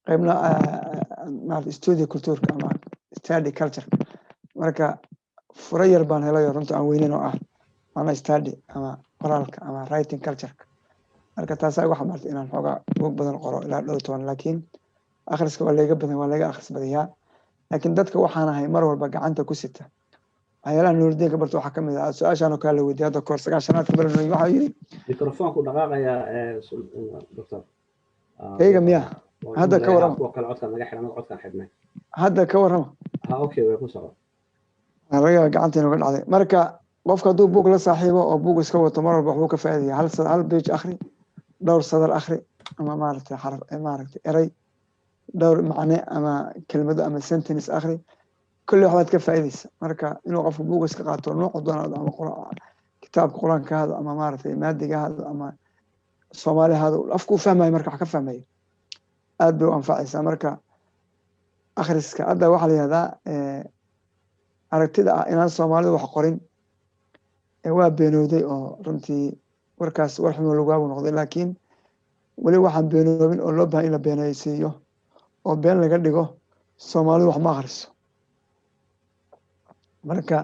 qaybna studio kultuurka ama study culture marka fura yar baan helayo runta aan weynin oo ah ana study ama qoraalka ama writing culture marka taas ay wax martay inaan xoga buug badan qoro ilaa dhowr toban laakiin akhriska waa laga akhris badiyaa laakiin dadka waxaan ahay mar walba gacanta ku sita ayala nuurdeen ka barto waxa kamid ah su'aashan oo kale weydiiyo hadda koor 9aad ka baranay waxa yiri mikrofoonku dhaqaaqaya doctor kayga miya هذا كورم وكل عدك نجح لنا عدك حدنا هذا كورم اوكي ويكون صعب رجع قعنتين وقعد عليه مركا قفك دو بوق لا صاحبه او بوق اسكو وتمر بخو كفايدي هل بيج اخري دور صدر اخري اما مارته حرف مارته اري دور معنى اما كلمه اما سنتنس اخري كل واحد كفايديس مركا انه قف بوق اسك قاطو نوع دون اما قران كتاب قران كهذا اما مارته مادي هذا اما صومالي هذا افكو فهمي مركا كفهمي aad bay u anfacaysaa marka akhriska hadda waxa la yiraahdaa aragtida ah inaan Soomaalidu wax qorin waa beenowday oo runtii warkaas war xumo lagu noqday laakiin wali waxaan beenoobin oo loo baahan in la beenaysiiyo oo been laga dhigo Soomaalidu wax ma akhriso marka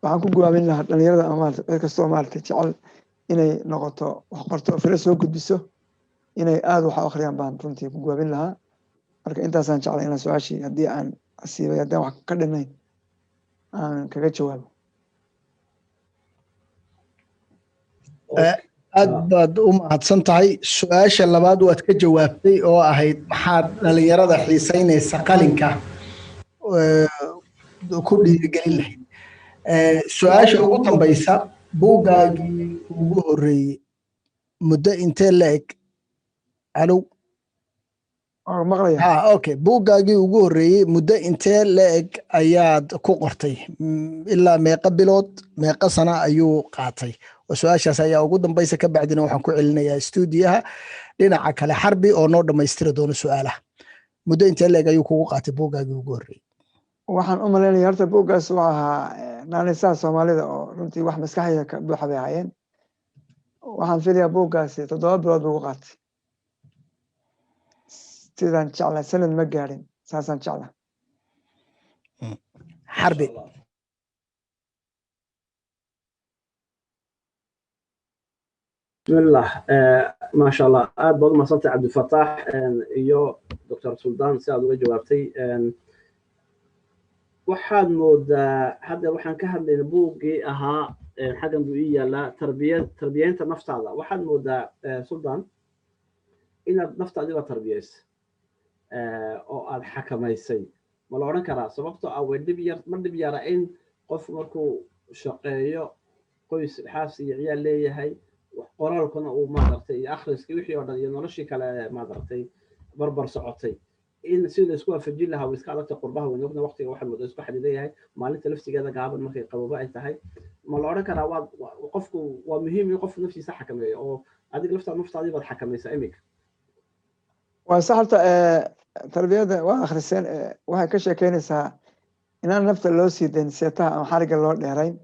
waxaan ku go'aamin lahaa dhalinyarada ama dadka Soomaalida jecel inay noqoto wax qorto oo fira soo gudbiso inay aad wax u akhriyaan baan runtii ku gaabin lahaa marka intaasaan jeclay inaan su-aashii haddii aan asiibay haddaan wax ka dhinayn aan kaga jawaabo aad baad u mahadsan tahay su-aasha labaad waad ka jawaabtay oo ahayd maxaad dhalinyarada xiisaynaysa qalinka ku dhiirigelin lahayd su-aasha ugu dambaysa buuggaagii ugu horreeyey muddo intee la eg alow maqlaya okay buuggaagii ugu horreeyey muddo intee la eg ayaad ku qortay ilaa meeqa bilood meeqa sana ayuu qaatay su-aashaas ayaa ugu dambaysa ka bacdina waxaan ku celinayaa stuudiyaha dhinaca kale Xarbi oo noo dhammaystiri doono su-aalaha muddo intee la eg ayuu kugu qaatay buuggaagii ugu horreeyey waxaan u malaynaya horta buuggaas wuxuu ahaa naanisaha soomaalida oo runtii wax maskaxdayda ka buuxa bay ahaayeen waxaan filayaa buuggaasi 7 bilood buu qaatay sidaan jeclaa sanad ma gaadhin saasaan jeclaa Xarbi bismillah ما شاء الله aad baad u mahadsantahay cabdifataax iyo dr suldaan si aad uga jawaabtay waxaad moodaa hadda waxaan ka hadlaynaa buuggii ahaa xaggan buu ii yaalaa tarbiyeynta naftaada waxaad moodaa suldaan inaad naftaadiba tarbiyeysa oo aad xakamaysay ma la odhan karaa sababtoo ah way dhib yara in qof markuu shaqeeyo qoys xaas iyo ciyaal leeyahay qoraalkuna uu maaragtay iyo akhriskii wixii oo dhan iyo noloshii kale maaragtay barbar socotay in si la isku waafajin lahaa iska adagta qurbaha weyn ogna waqtiga waxa muddo isku xadidan yahay maalinta laftigeeda gaaban markay qabooba ay tahay ma la odhan karaa qofku waa muhiim in qofku naftiisa xakameeyo oo adiga naftaadii baad xakamaysaa imika waa sax horta tarbiyada waa akhriseen waxay ka sheekeynaysaa inaan nafta loo sii dayn seetaha ama xariga loo dheerayn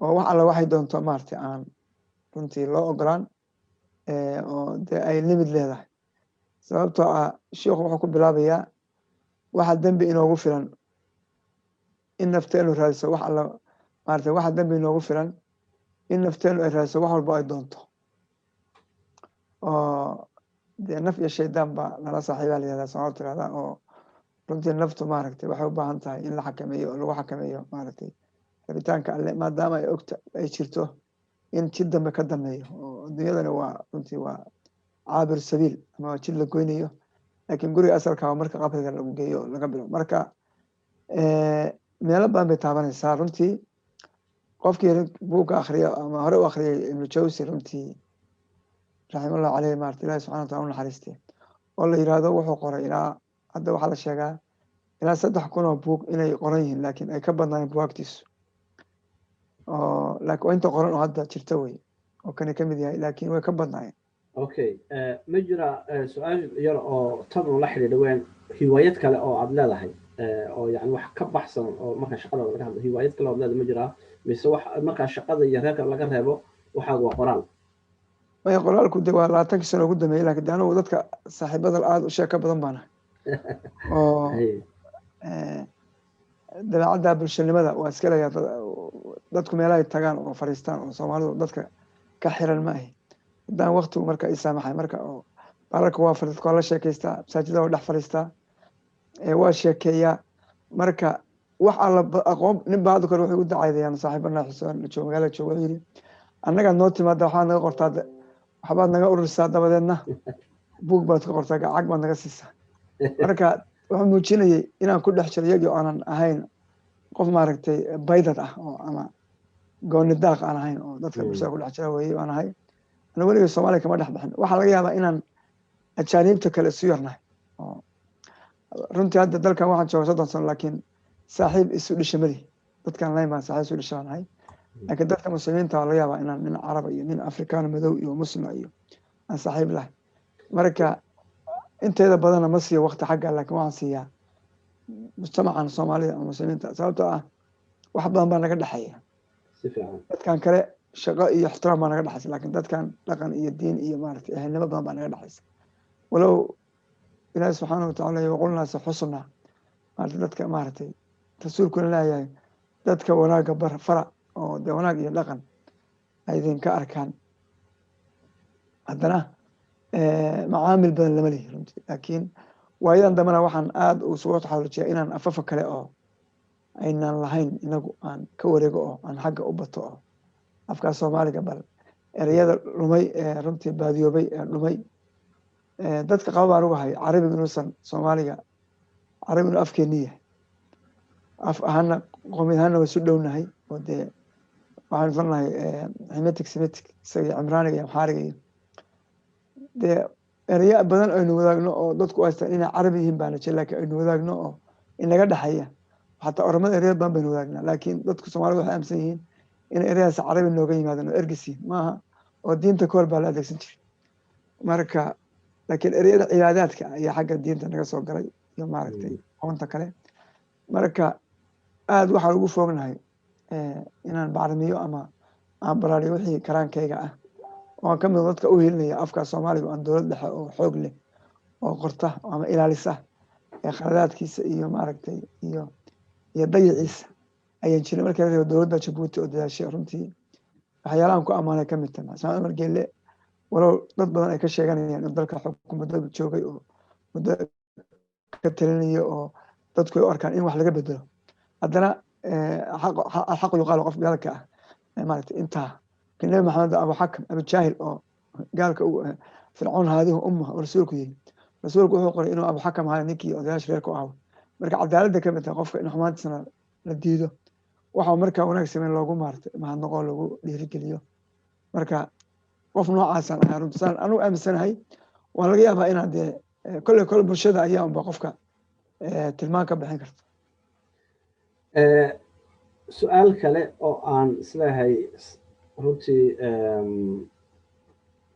oo wax alla waxay doonto maaragtay aan runtii loo ogolaan oo dee ay limid leedahay sababtoo ah sheekhu wuxuu ku bilaabayaa waxa dembi inoogu filan in nafteenu raadiso wax alla maaragtay waxa dembi inoogu filan in nafteenu ay raadiso wax walba ay doonto oo dee naf iyo shaydaan baa nala saaxiibaa layihahdaa soomaalida tirahdaa oo runtii naftu maaragtay waxay u baahan tahay in la xakameeyo oo lagu xakameeyo maaragtay rabitaanka alle maadaama ay ogta ay jirto in jid dambe ka dambeeyo oo adduunyadana waa runtii waa caabir sabiil ama waa jid la goynayo laakiin guriga asalka marka qabriga lagu geeyo laga bilo marka meelo badan bay taabanaysaa runtii qofkii buugga akhriyo ama hore u akhriyay ibnu jawsi runtii raximahullah caleyh maarata ilahi subxana wa taala u naxariistay oo la yidhaahdo wuxuu qoray ilaa hadda waxaa la sheegaa ilaa 3,000 oo buug inay qoran yihiin laakiin ay ka badnaayeen buwaagtiisu oo laakiin inta qoran oo hadda jirta wey oo kani ka mid yahay laakiin way ka badnaayeen okay ma jira su-aal yar oo tan la xidhiidha weyn hiwaayad kale oo aad leedahay oo yani wax ka baxsan oo marka shaqada laga hadlo hiwaayad kale oo aad leedahay ma jira mise wax marka shaqada iyo reerka laga reebo waxaa waa qoraal maya qoraalku de waa 20 sano ugu dambeeyay laakiin de anigu dadka saaxiibada aad u sheeko badan baana oo dabeecadda bulshanimada waa iska leeyahay dadku meelahay tagaan oo fariistaan oo soomaalidu dadka ka xiran ma ahi haddaan waqtigu marka ii saamaxay marka oo baararka waa dadka waa la sheekaystaa masaajida waa dhex fariistaa waa sheekeeyaa marka wax alla aqoon nin baa hadda kore waxay u dacaydayaan saaxiibana xuseen la joogo magaalada joogo wuxuu yidhi annagaa noo timaada waxaad naga qortaa waxbaad naga ururisaa dabadeedna buug baad ka qortaa gacag baad naga siisaa marka wuxuu muujinayay inaan ku dhex jiro iyagii oonan ahayn qof maaragtay baydad ah oo ama gooni daaq aan ahayn oo dadka bulshada ku dhex jira weeye aan ahay ana weligay soomaaliya kama dhex bixin waxaa laga yaabaa inaan ajaaniibta kale isu yarnahay oo runtii hadda dalkan waxaan jooga 30 sano laakiin saaxiib isu dhisha mali dadkaan lahayn baan saaxiib isu dhisha baan ahay laakiin dadka muslimiinta waa laga yaabaa inaan nin caraba iyo nin afrikaano madow iyo muslima iyo aan saaxiib lahay marka inteeda badana ma siiyo waqti xagga laakiin waxaan siiyaa mujtamacan soomaalida ama muslimiinta sababtoo ah wax badan baa naga dhexeeya dadkan kale shaqo iyo ixtiraam baa naga dhexaysa laakiin dadkan dhaqan iyo diin iyo maaragtay ehelnimo badan baa naga dhexaysa walow ilaahi subxaana watacaala waqulnaasa xusna maaragtay dadka maaragtay rasuulkuna leeyahay dadka wanaagga fara oo dee wanaag iyo dhaqan ay idinka arkaan haddana macaamil badan lama lehi runtii laakiin waayadan dambena waxaan aad u suga taxalujiyaa inaan afafa kale oo aynaan lahayn inagu aan ka wareego oo aan xagga u bato oo afkaa soomaaliga bal ereyada dhumay runtii baadiyoobay dhumay dadka qaba baan ugahay carabiga inuusan soomaaliga carabi inuu afkeeni yahay af ahaana qoomiyad ahaana waa isu dhownahay oo dee waxaan falnahay hemitic semitic isaga cimraaniga iyo amxaariga iyo dee ereya badan aynu wadaagno oo dadku haystaan inay carabi yihiin baana jir laakiin aynu wadaagno oo inaga dhexeeya xataa oramada ereya badan baynu wadaagnaa laakiin dadku soomaalida waxay aaminsan yihiin in ereyadaas carabi nooga yimaadaan oo ergisi maaha oo diinta kahor baa la adeegsan jiray marka laakiin ereyada cibaadaadka ayaa xagga diinta naga soo galay iyo maaragtay qoonta kale marka aad waxaan ugu foognahay inaan bacrimiyo ama aan baraariyo wixii karaankayga ah oo aan ka mid dadka u helinaya afka soomaaliga aan dowlad dhexe oo xoog leh oo qorta ama ilaalisa khaladaadkiisa iyo maaragtay iyo dayiciisa ayaan jirin markii la reebo dowladda Jabuuti oo dadaashay runtii waxyaalahan ku ammaanay ka mid tahay Ismaaciil Umar Geelle walow dad badan ay ka sheeganayaan in dalka xukuumadda joogay oo muddo ka talinayo oo dadku ay u arkaan in wax laga bedelo haddana xaq yuqaal qof gaalka ah maaragtay intaa nabi maxamed abu xakam abu jaahil oo gaalka fircoon haadihu umma oo rasuulku yiri rasuulku wuxuu qoray inuu abu xakam ahaa ninkii odayaasha reerku ahaa marka cadaaladda ka mid tahay qofka in xumaantiisana la diido waxa markaa wanaag sameyn loogu maartay mahadnaqo lagu dhiirigeliyo marka qof noocaasaan ahaa runtii anigu aaminsanahay waa laga yaabaa inaad dee kolle bulshada ayaa unba qofka tilmaan ka bixin karta su-aal kale oo aan isleeyahay runtii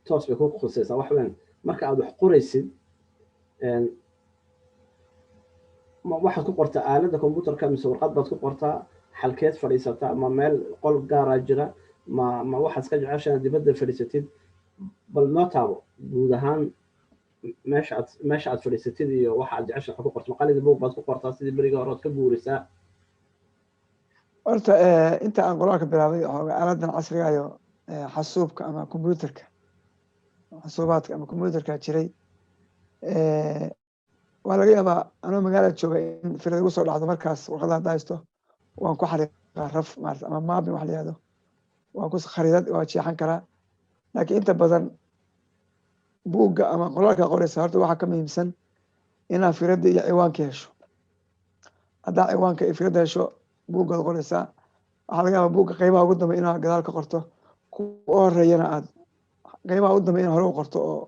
toos bay ku khusaysaa wax weyn marka aad wax qoraysid waxaad ku qortaa aaladda computerka mise warqad baad ku qortaa xalkeed fadhiisataa ma meel qol gaaraa jira ma waxaad iska jeceshaa dibadda fadhiisatid bal noo taabo guud ahaan meesha aad fadhiisatid iyo waxa aad jeceshaa wax ku qorto maqalida buug baad ku qortaa sidii beriga hore ood ka guurisaa horta inta aan qoraalka bilaabay aaladan casriga iyo xasuubka ama computerka xasuubaadka ama computerka jiray waa laga yaabaa anoo magaalada jooga in firad igu soo dhacdo markaas warqada hadda haysto waan ku xariiqaa raf maarata ama mapping wax la yihahdo waan ku khariidad waa jeexan karaa laakiin inta badan buugga ama qoraalka qoraysa horta waxaa ka muhiimsan inaad firadda iyo ciwaanka hesho haddaa ciwaanka iyo firadda hesho buuggaad qoraysaa waxaa laga yaabaa buugga qaybaha ugu dambe inaad gadaal ka qorto kuwa horeeyana aad qaybaha ugu dambe inaad hore u qorto oo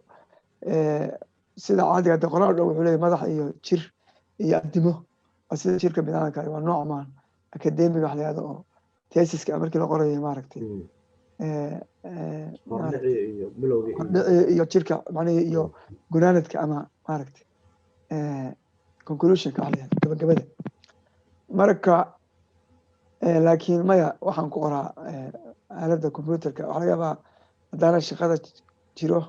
sida caadiga de qoraal dhow wuxuu leeyahay madax iyo jir iyo addimo sida jirka biniaadamka waa nooc maan akademiga wax la yihahdo oo tesiska markii la qorayo maaragtay iyo jirka macnihii iyo gunaanadka ama maaragtay conclusionka wax la yihahdo gabagabada marka laakiin maya waxaan ku qoraa aaladda computerka waxaa laga yaabaa haddaana shaqada jiro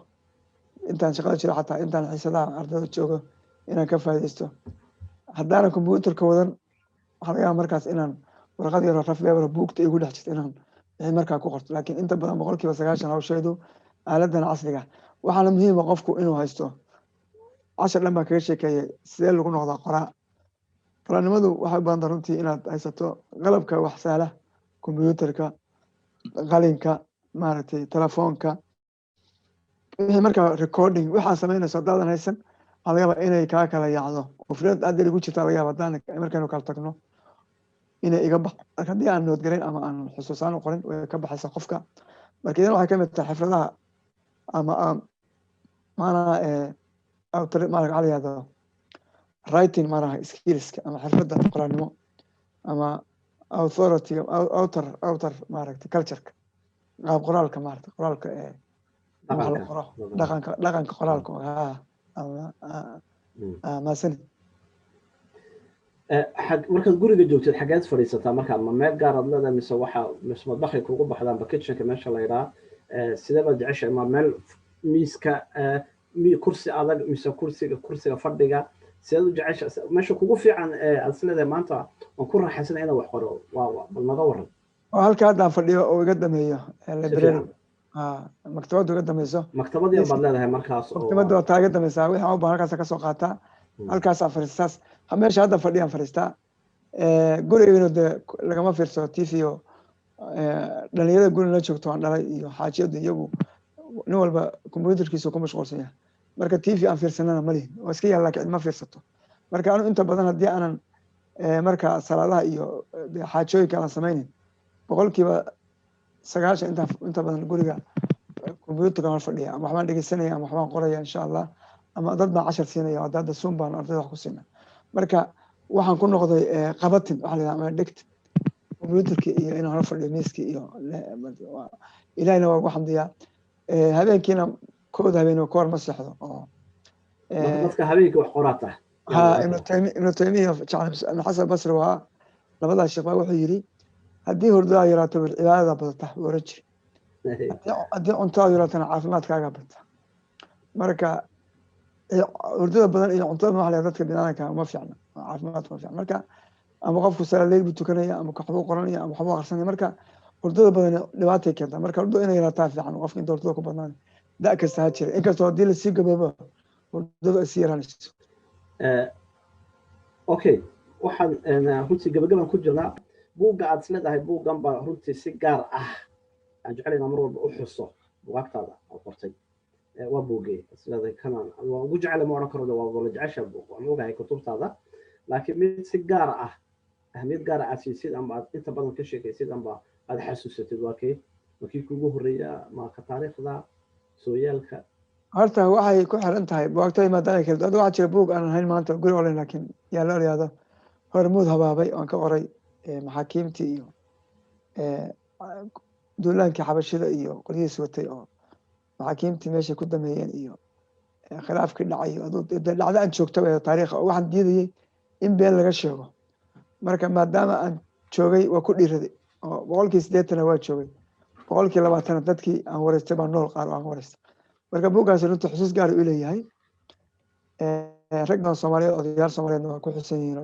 intaan shaqada jiro xataa intaan xiisadaha ardayda joogo inaan ka faaidaysto haddaana computerka wadan waxaa laga yaaba markaas inaan warqad yaro rafeebaro buugta igu dhex jirta inaan wixii markaa ku qorto laakiin inta badan 90% hawsheedu aaladan casriga waxaana muhiima qofku inuu haysto cashar dhan baa kaga sheekeeyay sidee lagu noqdaa qoraa qoraanimadu waxay u badan runtii inaad haysato qalabka wax sahla computerka qalinka maaragtay telefoonka wixii markaa recording waxaa samaynayso haddaadan haysan waxaa laga yaabaa inay kaa kala yaacdo oo firad aad igu jirta laga yaaba haddaan markaynu kala tagno inay iga bax haddii aan noodgarayn ama aan xusuusaan u qorin way ka baxaysa qofka marka idan waxay ka mid tahay xirfadaha ama maanaa maarag la yihahdo writing maanaha skillska ama xirfadda qoraanimo ama authority outer maaragtay cultureka qaab qoraalka maaragtay qoraalka wax la qoro dhaqanka qoraalka maasanid markaad guriga joogtid xageed fadhiisataa markaa ma meel gaaraad leedahay mise mise madbakay kugu baxdaanba kitchenka meesha la yidhaha sidee baad jeceshahay ma meel miiska kursi adag mise kursiga fadhiga sideed u jecesha meesha kugu fiican aad isleedahay maanta waan ku raaxaysanay inaan wax qoro bal naga waran oo halka haddaan fadhiyo oo iga dameeyo library maktabadda uga dambayso maktabadii baad leedahay markaas oo maktabadda waa taaga dambaysaa wixii aan u baahan halkaas ka soo qaataa halkaasaan fariistaas meesha hadda fadhiyaan fariistaa gurigeyna dee lagama fiirsado TV oo dhalinyarada guri la joogto aan dhalay iyo xaajiyadu iyagu nin walba kombiyuutarkiisa ku mashquulsan yahay marka TV aan fiirsanana ma lihin oo iska yaalla laakiin ma fiirsato marka anu inta badan haddii aanan marka salaadaha iyo xaajooyinka aan samaynin 90% inta badan guriga kombiyuutarka aan fadhiya ama waxbaan dhegeysanaya ama waxbaan qoraya insha Allah ama dad baan cashar siinaya oo dad Zoom baan ardayda wax ku siina marka waxaan ku noqday qabatin waxa la yiraahdaa dhigt kombiyuutarka iyo inaan hor fadhiyo miiska iyo ilaahayna waa ugu xamdiyaa habeenkiina kooda habeenimo koor ma seexdo oo dadka habeenkii wax qoraata ibnu taymiya jacayl xasan basri waa labada sheekh baa wuxuu yiri haddii hurdada yaraato cibaadada badata wara jir haddii cuntada yaraatana caafimaadkaaga badata marka hurdada badan iyo cuntada waxa la dadka binaanka ma fiicna caafimaadka ma fiicna marka ama qofku salaad buu tukanaya ama waxbuu qoranaya ama waxbuu akhrisanaya marka hurdada badan dhibaato keenta marka hurdada inay yaraataa fiican qofka inta hurdada ku badnaan da kasta ha jira inkastoo haddii la sii gababo hurdada sii yaraanayso okay waxaan runtii gabagaban ku jirnaa buugga aad isleedahay buuggan baa runtii si gaar ah aan jecelaynaa mar walba u xuso buugaagtaada oo qortay waa buuggee isleedahay kanaan waa ugu jecela ma odhan karo waa wala jecesha buug waan ogahay kutubtaada laakiin mid si gaar ah ahmiyad gaar ah siisid ama aad inta badan ka sheekaysid ama aad xasuusatid waa kee markii kuugu horreeya ma ka taariikhda sooyaalka horta waxay ku xiran tahay buugtay maadaama kale dad waxa jira buug aan ahayn maanta guri online laakiin yaa la yiraahdo hormuud habaabay aan ka qoray maxaakiimtii iyo duulaankii xabashida iyo qolyihiis watay oo maxaakiimtii meesha ku dameeyeen iyo khilaafkii dhacay dhacdo aan joogtaba taariikha oo waxaan diidayay in been laga sheego marka maadaama aan joogay waa ku dhiiraday oo 80% waa joogay 20% dadkii aan wareystay baan nool qaar aan wareystay marka buuggaas runtii xusuus gaar u leeyahay raggan Soomaaliyeed odayaal Soomaaliyeed waa ku xusan yihiin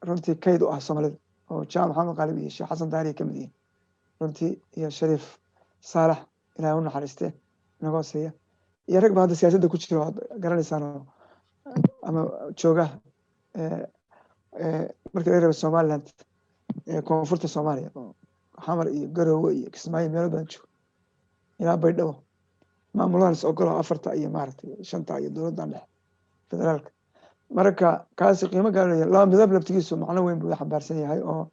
runtii kayd u ah Soomaalida oo Jaamac Maxamed Qalib iyo Sheekh Xasan Daari kamid yihiin runtii iyo Shariif Saalax ilaahay u naxariistay nagoo siiya iyo rag badan siyaasadda ku jira garanaysaan ama jooga marka ay reer Soomaaliland koonfurta Soomaaliya oo xamar iyo Garowe iyo Kismaayo meel badan jooga ilaa Baydhabo maamulahan ogolo 4 iyo maartay 5 iyo dowladda dhexe federaalka marka kaasi qiimo gaar ah la midab labtigiisu macno weyn buu xambaarsan yahay oo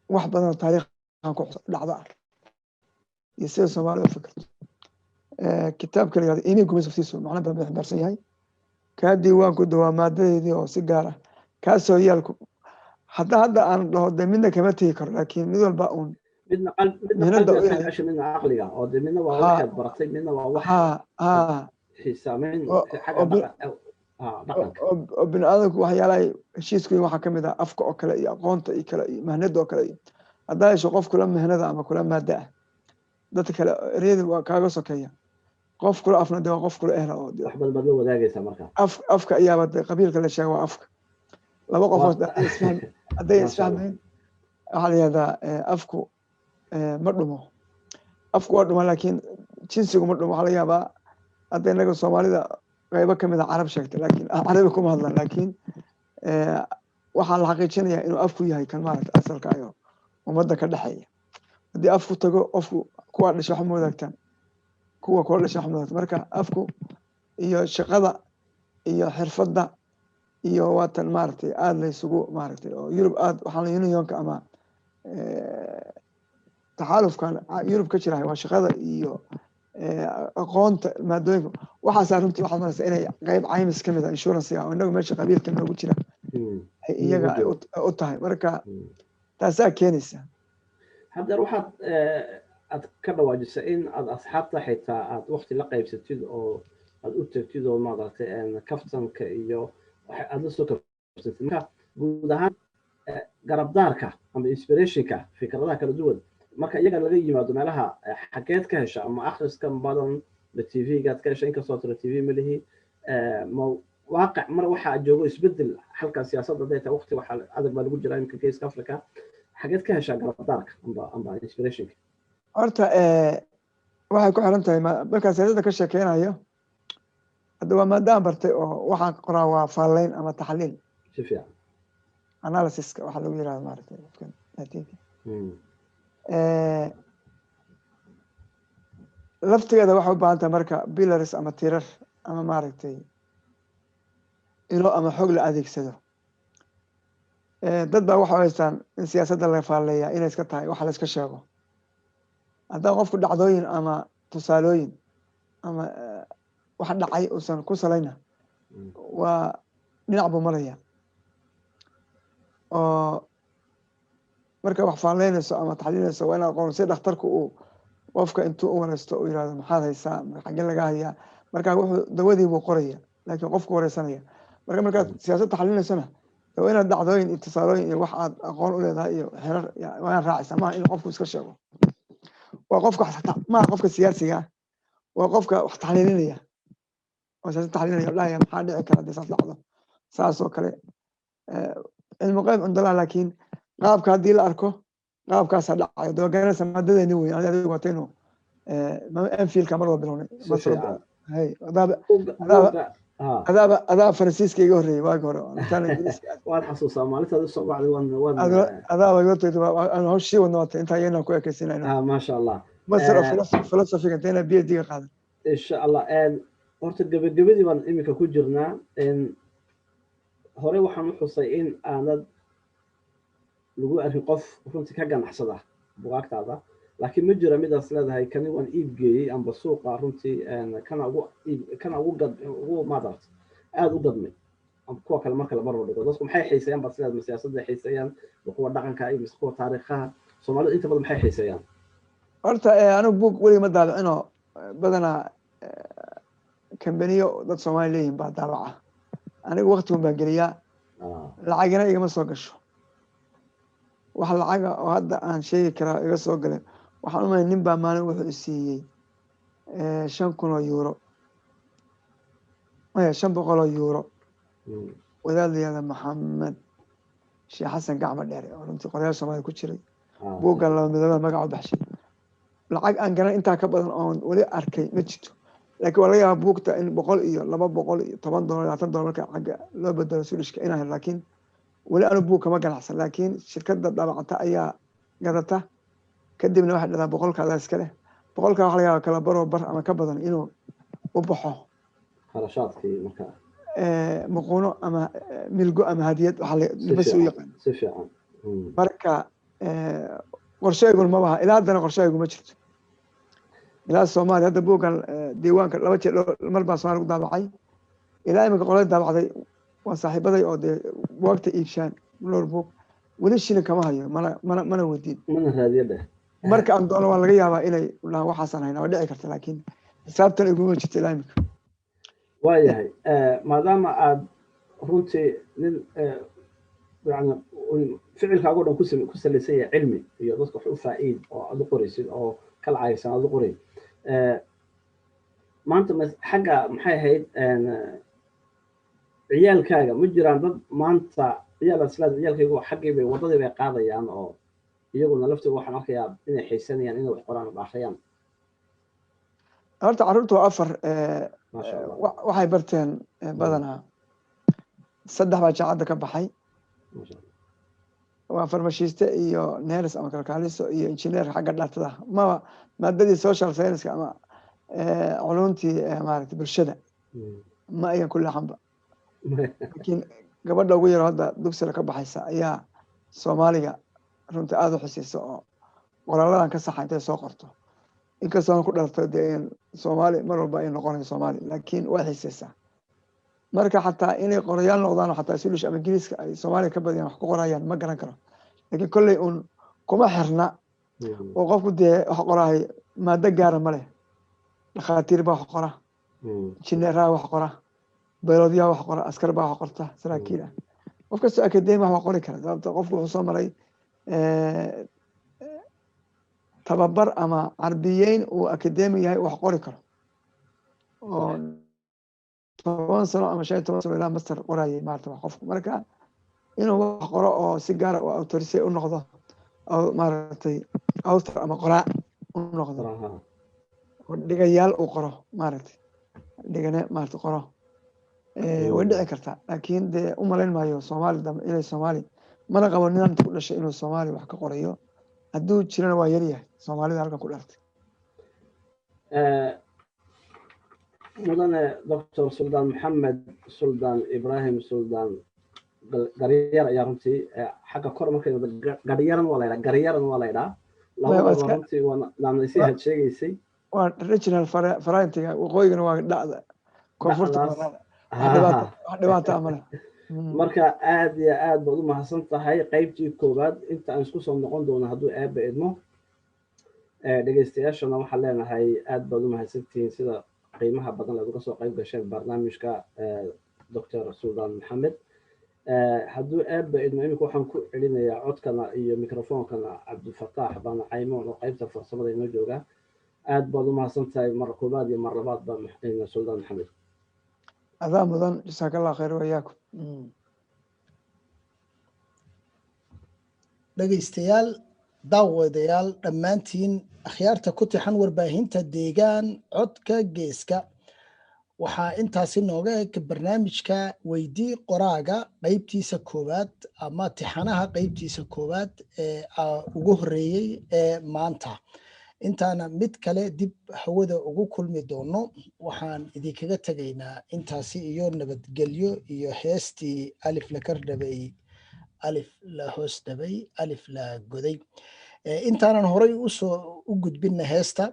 wax badan taariikhan ku dhacda iyo sida Soomaaliya u fikirto kitaabka la yiraahdo inay gumaysiisu macno badan buu xambaarsan yahay ka diiwaanku dawaa maadadeedii oo si gaar ah ka soo yaalku hadda aan dhaho midna kama tagi karo laakiin mid walba uun midna aqliga oo midna waa waxaad baratay midna waa wax xisaameen oo bini'aadamku waxyaalahay heshiisku waxaa ka mid ah afka oo kale iyo aqoonta iyo kale iyo mahnada oo kale iyo haddaa hesho qof kula mahnada ama kula maada ah dadka kale ereyada waa kaaga sokeeya qof kula afna dee waa qof kula ehla oo wax badan baad la wadaagaysaa marka afka ayaaba qabiilka la sheego waa afka laba qof hadday isfahmeen waxaa la yihahdaa afku ma dhumo afku waa dhuma laakiin jinsigu ma dhumo waxaa laga yaabaa hadda inaga Soomaalida qaybo kamid ah carab sheegtay laakiin carabi kuma hadlan laakiin waxaa la xaqiijinayaa inuu afku yahay kan maaragtay asalka ayo ummadda ka dhaxeeya haddii afku tago qofku kuwa dhashay wax ma wadaagtaan kuwa kula dhashay wax ma wadaagtaan marka afku iyo shaqada iyo xirfadda iyo waatan maaragtay aad la isugu maaragtay oo Yurub aad waxaan la unionka ama taxaalufkan Yurub ka jira waa shaqada iyo aqoonta maadooyinka waxaas runtii waxaad maraysaa inay qayb caymis ka mid ah insurance ah oo inagu meesha qabiilka noogu jira iyaga u tahay marka taasaa keenaysa hadda waxaad aad ka dhawaajisay in aad asxaabta xitaa aad waqti la qaybsatid oo aad u tagtid oo maaragtay kaftanka iyo waxa aad la soo kabsatid marka guud ahaan garabdaarka ama inspirationka fikradaha kala duwan marka iyaga laga yimaado meelaha xageed ka hesha ama akhriska badan la TV-ga ka hesha inkastoo tira TV ma lihi ma waaqic mar waxa joogo isbedel halka siyaasadda dadka waqti waxa adag baa lagu jiraa in geeska Afrika xageed ka heshaa garabdaarka amba inspirationka horta waxay ku xiran tahay markaan siyaasadda ka sheekeynayo hadda waa maadaan bartay oo waxaan qoraa waa faalayn ama taxliil si fiican analysiska waxaa lagu yirahda maaragtay laftigeeda waxay u baahan tahay marka pillars ama tirar ama maaragtay ilo ama xog la adeegsado dad baa waxay haystaan in siyaasadda la faaleeya inay iska tahay waxa la iska sheego haddaan qofku dhacdooyin ama tusaalooyin ama wax dhacay uusan ku salayna waa dhinac buu maraya oo marka wax faaleynayso ama taxliilinayso waa inaad aqoon si dhakhtarku uu qofka intuu u wareysto uu yirahdo maxaad haysaa xagee laga hayaa marka wuxuu dawadii buu qoraya laakiin qofku wareysanaya markaad siyaasad taxliilinaysana waa inaad dhacdooyin iyo tusaalooyin iyo wax aad aqoon u leedahay iyo xerar waa inaad raacaysaa maaha in qofku iska sheego waa qofka maaha qofka siyaasiga waa qofka wax taxliilinaya oo siyaasad taxliilinaya dhahaya maxaa dhici kara haddii saas dhacdo saas oo kale cilmu qayb cindalaa laakiin qaabka haddii la arko qaabkaasaa dhacayo dabaganaysa maadadeeni weyn adiga wataynu anfielka mar waa bilownay adaa faransiiska iga horreeyay waagi hore waan xasuusaa maalintaad usoo baxday adaa wagootayaan hawshii wadna watay intaa iyaynaan ku ekaysinayno maasha allah master of philosophiga intayna PhD ga qaadan insha allah horta gabagabadii baan iminka ku jirnaa hore waxaan u xusay in aanad lagu arkin qof runtii ka ganacsada bugaagtaada laakiin ma jira midaas leedahay kani waan iib geeyey amba suuqa runtii kana ugu maadart aada u gadmay kuwa kale marka la barbar dhigo dadku maxay xiiseeyaan baad sidaad siyaasadda xiiseeyaan kuwa dhaqanka iyo kuwa taariikhaha soomaalida inta badan maxay xiiseeyaan horta anigu buug weliga ma daabicino badanaa kambaniyo dad soomaali leeyihin baa daabaca anigu waqtigun baan geliyaa lacagina igama soo gasho wax lacaga oo hadda aan sheegi karaa iga soo galay waxaan umay nin baa maalin wuxuu isiiyey 5,000 euro 500 euro wadaad layihahda maxamed sheekh xasan gacmo dheere oo runtii qoryaal soomaaliya ku jiray buuggan laba midooba magaca u baxshay lacag aan garan intaa ka badan oon weli arkay ma jirto laakiin waa laga yaabaa buugta in 100 iyo 200 iyo $10 $20 marka xagga loo bedelo Swedishka inaan helo laakiin weli anu buug kama ganacsan laakiin shirkadda daabacata ayaa gadata kadibna waxay dhahdaa 100 iska leh 100 waxa laga yaabaa kala baroo bar ama ka badan inuu u baxo kharashaadkii marka muquuno ama milgo ama hadiyad waxa la nafsi u yaqaan si fiican marka qorshaygu ma baha ilaa haddana qorshaygu ma jirto ilaa Soomaaliya hadda buuggan diiwaanka 2 jeer mar baa Soomaaliya ku daabacay ilaa imika qolada daabacday waa saaxiibaday oo dee buugta iibshaan lor buug weli shilin kama hayo mana wadiin mana raadiyada marka aan doono waa laga yaabaa inay waxaasan hayna waa dhici karta laakiin xisaabtan iguma jirto ilaa imika waayahay maadaama aad runtii nin yani ficilkaago dhan ku salaysan yahay cilmi iyo dadka wax u faa'iid oo aad u qoraysid oo kala caysan aad u qoray maanta xagga maxay ahayd ciyaalkaaga ma jiraan dad maanta ciyaalkaygu xaggii bay waddadii bay qaadayaan oo iyaguna laftooda waxaan arkayaa inay xiisanayaan inay wax qoraan oo akhriyaan horta carruurtu waa 4 waxay barteen badanaa 3 baa jaacadda ka baxay waa farmashiiste iyo neers ama kalkaaliso iyo injineer xagga dhartada maadadii social science ama culuntii maaragtay bulshada ma ayan ku leexanba laakiin gabadha ugu yar hadda dugsiga ka baxaysa ayaa Soomaaliga runtii aad u xisiisa oo qoraalladan ka saxa intay soo qorto inkastoo ku dhalto dee Soomaali mar walba ay noqonayso Soomaali laakiin way xisiisaa marka xataa inay qorayaal noqdaan xataa Swedish ama Ingiriiska ay Soomaaliya ka badiyaan wax ku qorayaan ma garan karo laakiin kolley kuma xirna oo qofku dee wax qorahay maada gaara ma leh dhakhaatiir baa wax qora injineeraa wax qora bioloodyaa wax qora askar baa wax qorta saraakiil ah qof kastoo akademi wax qori kara sababta qofku wuxuu soo maray tababar ama carbiyeyn uu akademi yahay wax qori karo oo 10 sano ama 15 sano ilaa master qorayay maarta wax qofku marka inuu wax qoro oo si gaar ah oo autorisé u noqdo أو مارتي أوثر أما قراء نقضه qaraha ودقيال وقرا مارتي دقنا مارتي قرا ودعي كرتا لكن ده أمالين ما يو سومالي دم إلى سومالي ما نقبل نحن كل شيء إنه سومالي وحكي قريو هدو تشيلنا ويريه سومالي ده كل أرض mudane doctor suldaan maxamed suldaan ibraahim suldaan garyar ayaa runtii xagga kor markay garyaran waa laydhaa garyaran waa laydhaa labadaba runtii waana isii had sheegaysay waa regional variantiga waqooyigana waa dhacda koonfurta wax dhibaato amale marka aad iyo aad baad u mahadsan tahay qaybtii koowaad inta aan isku soo noqon doono hadduu aaba idmo dhegeystayaashana waxaan leenahay aad baad u mahadsantihiin sida qiimaha badan aad uga soo qayb gasheen barnaamijka doctor suldaan maxamed hadduu aaba idmo iminka waxaan ku celinayaa codkana iyo mikrofoonkana cabdifataax baana caymoon oo qaybta farsamada inoo jooga aad baad u mahadsan tahay mar koobaad iyo mar labaad ba suldaan maxamed adaa mudan jasaaka allah khayr wayaakum dhegaystayaal daawadayaal dhammaantiin akhyaarta ku tixan warbaahinta deegaan codka geeska waxaa intaasi nooga eg barnaamijka weydii qoraaga qaybtiisa koowaad ama tixanaha qaybtiisa koowaad ee ugu horeeyey ee maanta intaana mid kale dib hawada ugu kulmi doono waxaan idinkaga tegaynaa intaasi iyo nabadgelyo iyo heestii alif la kardhabay alif la hoos dhabay alif la goday intaanan horay u gudbinna heesta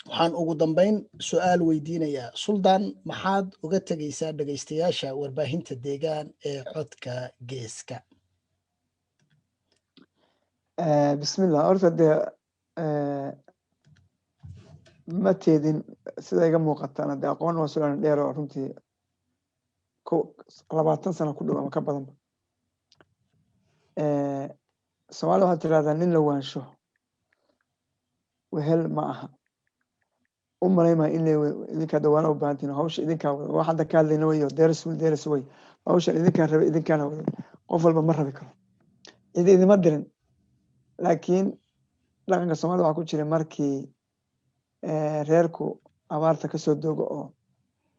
waxaan ugu dambayn su'aal weydiinayaa suldaan maxaad uga tegaysaa dhegaystayaasha warbaahinta deegaan ee codka geeska bismillah horta dee ma teedin sida iga muuqataan dee aqoon waa su'aal dheer oo runtii 20 sano ku dhow ama ka badanba Soomaali waxaa tirahdaa nin la waansho wehel ma aha u malaynaa in idinka dawaana u baahantiin hawsha idinkaa wada wax hadda ka hadlayna wayo deeris way hawsha idinkaa rabe idinkaana wada qof walba ma rabi karo cidi idima dirin laakiin dhaqanka Soomaalida waxaa ku jira markii reerku abaarta ka soo doogo oo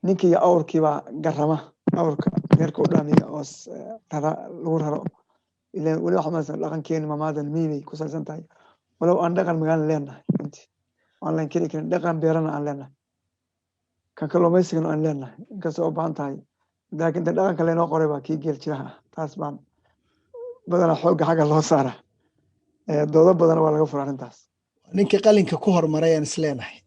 ninkii iyo awrkiiba garama awrka reerka u dhaamiya oo lagu raro إلا ولا واحد مثلا لقن كين ما ماذا الميمي كوسا سنتاي ولو أن لقن مكان لنا أنت وأن كذي كان لقن بيرنا عن لنا كان كله ما يسكن عن لنا كسر بانتاي لكن لقن كلنا قريبا كي جيل شراها تاسبان بدنا حوق حاجة الله صاره دوضب بدنا ولا غفر عن تاس ninka qalinka ku hormarayaan isleenahay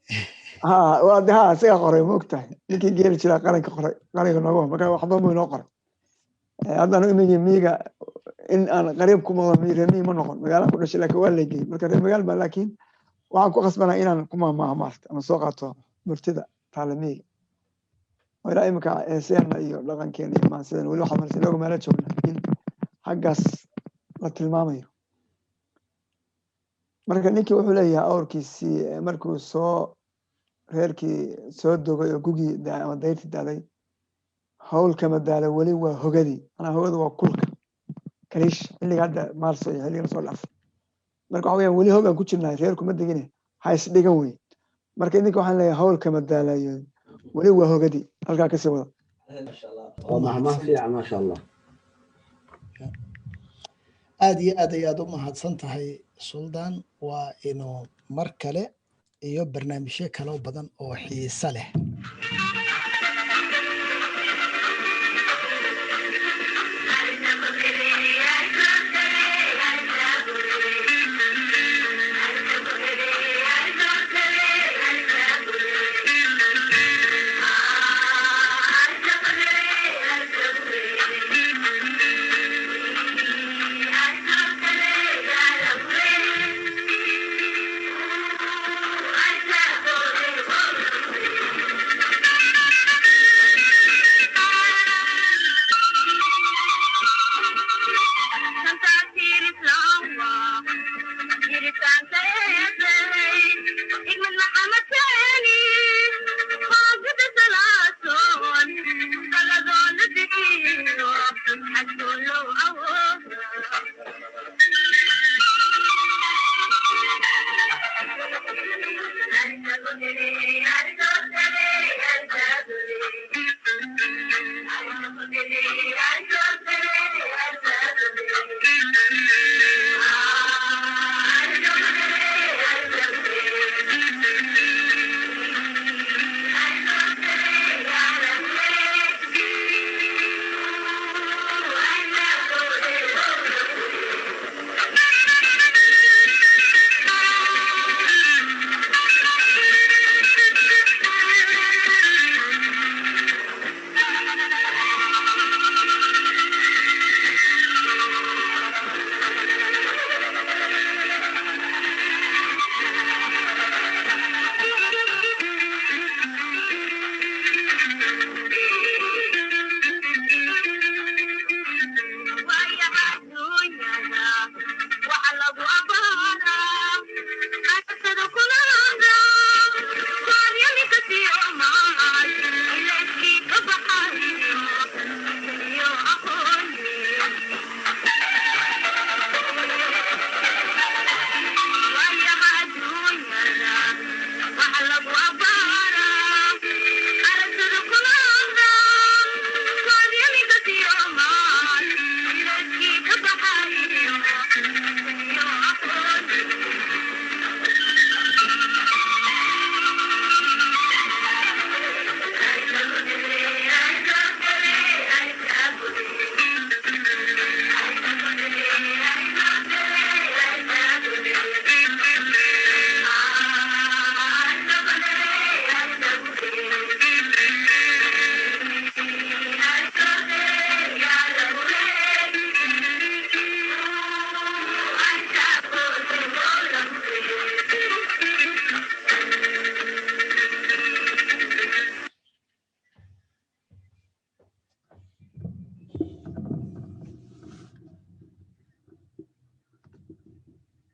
ها سيا قريب مقتاح ninka جيل شراها qalinka noogu marka waxba ma inoo qoray haddana imigi miiga in aan qariib ku maqlo miirami ma noqon magaalo ku dhashay laakiin waa leegay marka reer magaal baa laakiin waxaan ku qasbanaa inaan ku maamaarto ama soo qaato murtida taalamiga wala imika eesayna iyo dhaqankeena iyo maansidan wali waxa martay looga meelo joogna in xaggaas la tilmaamayo marka ninkii wuxuu leeyahay awrkiisii markuu soo reerkii soo dogay oo gugii ama dayrti daaday hawl kama daala wali waa hogadii ana hogadu waa kulka kaliish xilliga hadda maarso iyo xilliga soo dhaaf marka waxa weeyaan wali hogaan ku jirnaa reerku ma degine ha is dhigan wey marka idinka waxaan leeyahay hawl kama daalayo wali waa hogadii halkaa kasii wada mahmaa fiican maasha allah aad iyo aad ayaad u mahadsan tahay suldaan waa inuu mar kale iyo barnaamijyo kale badan oo xiiso leh Thank you.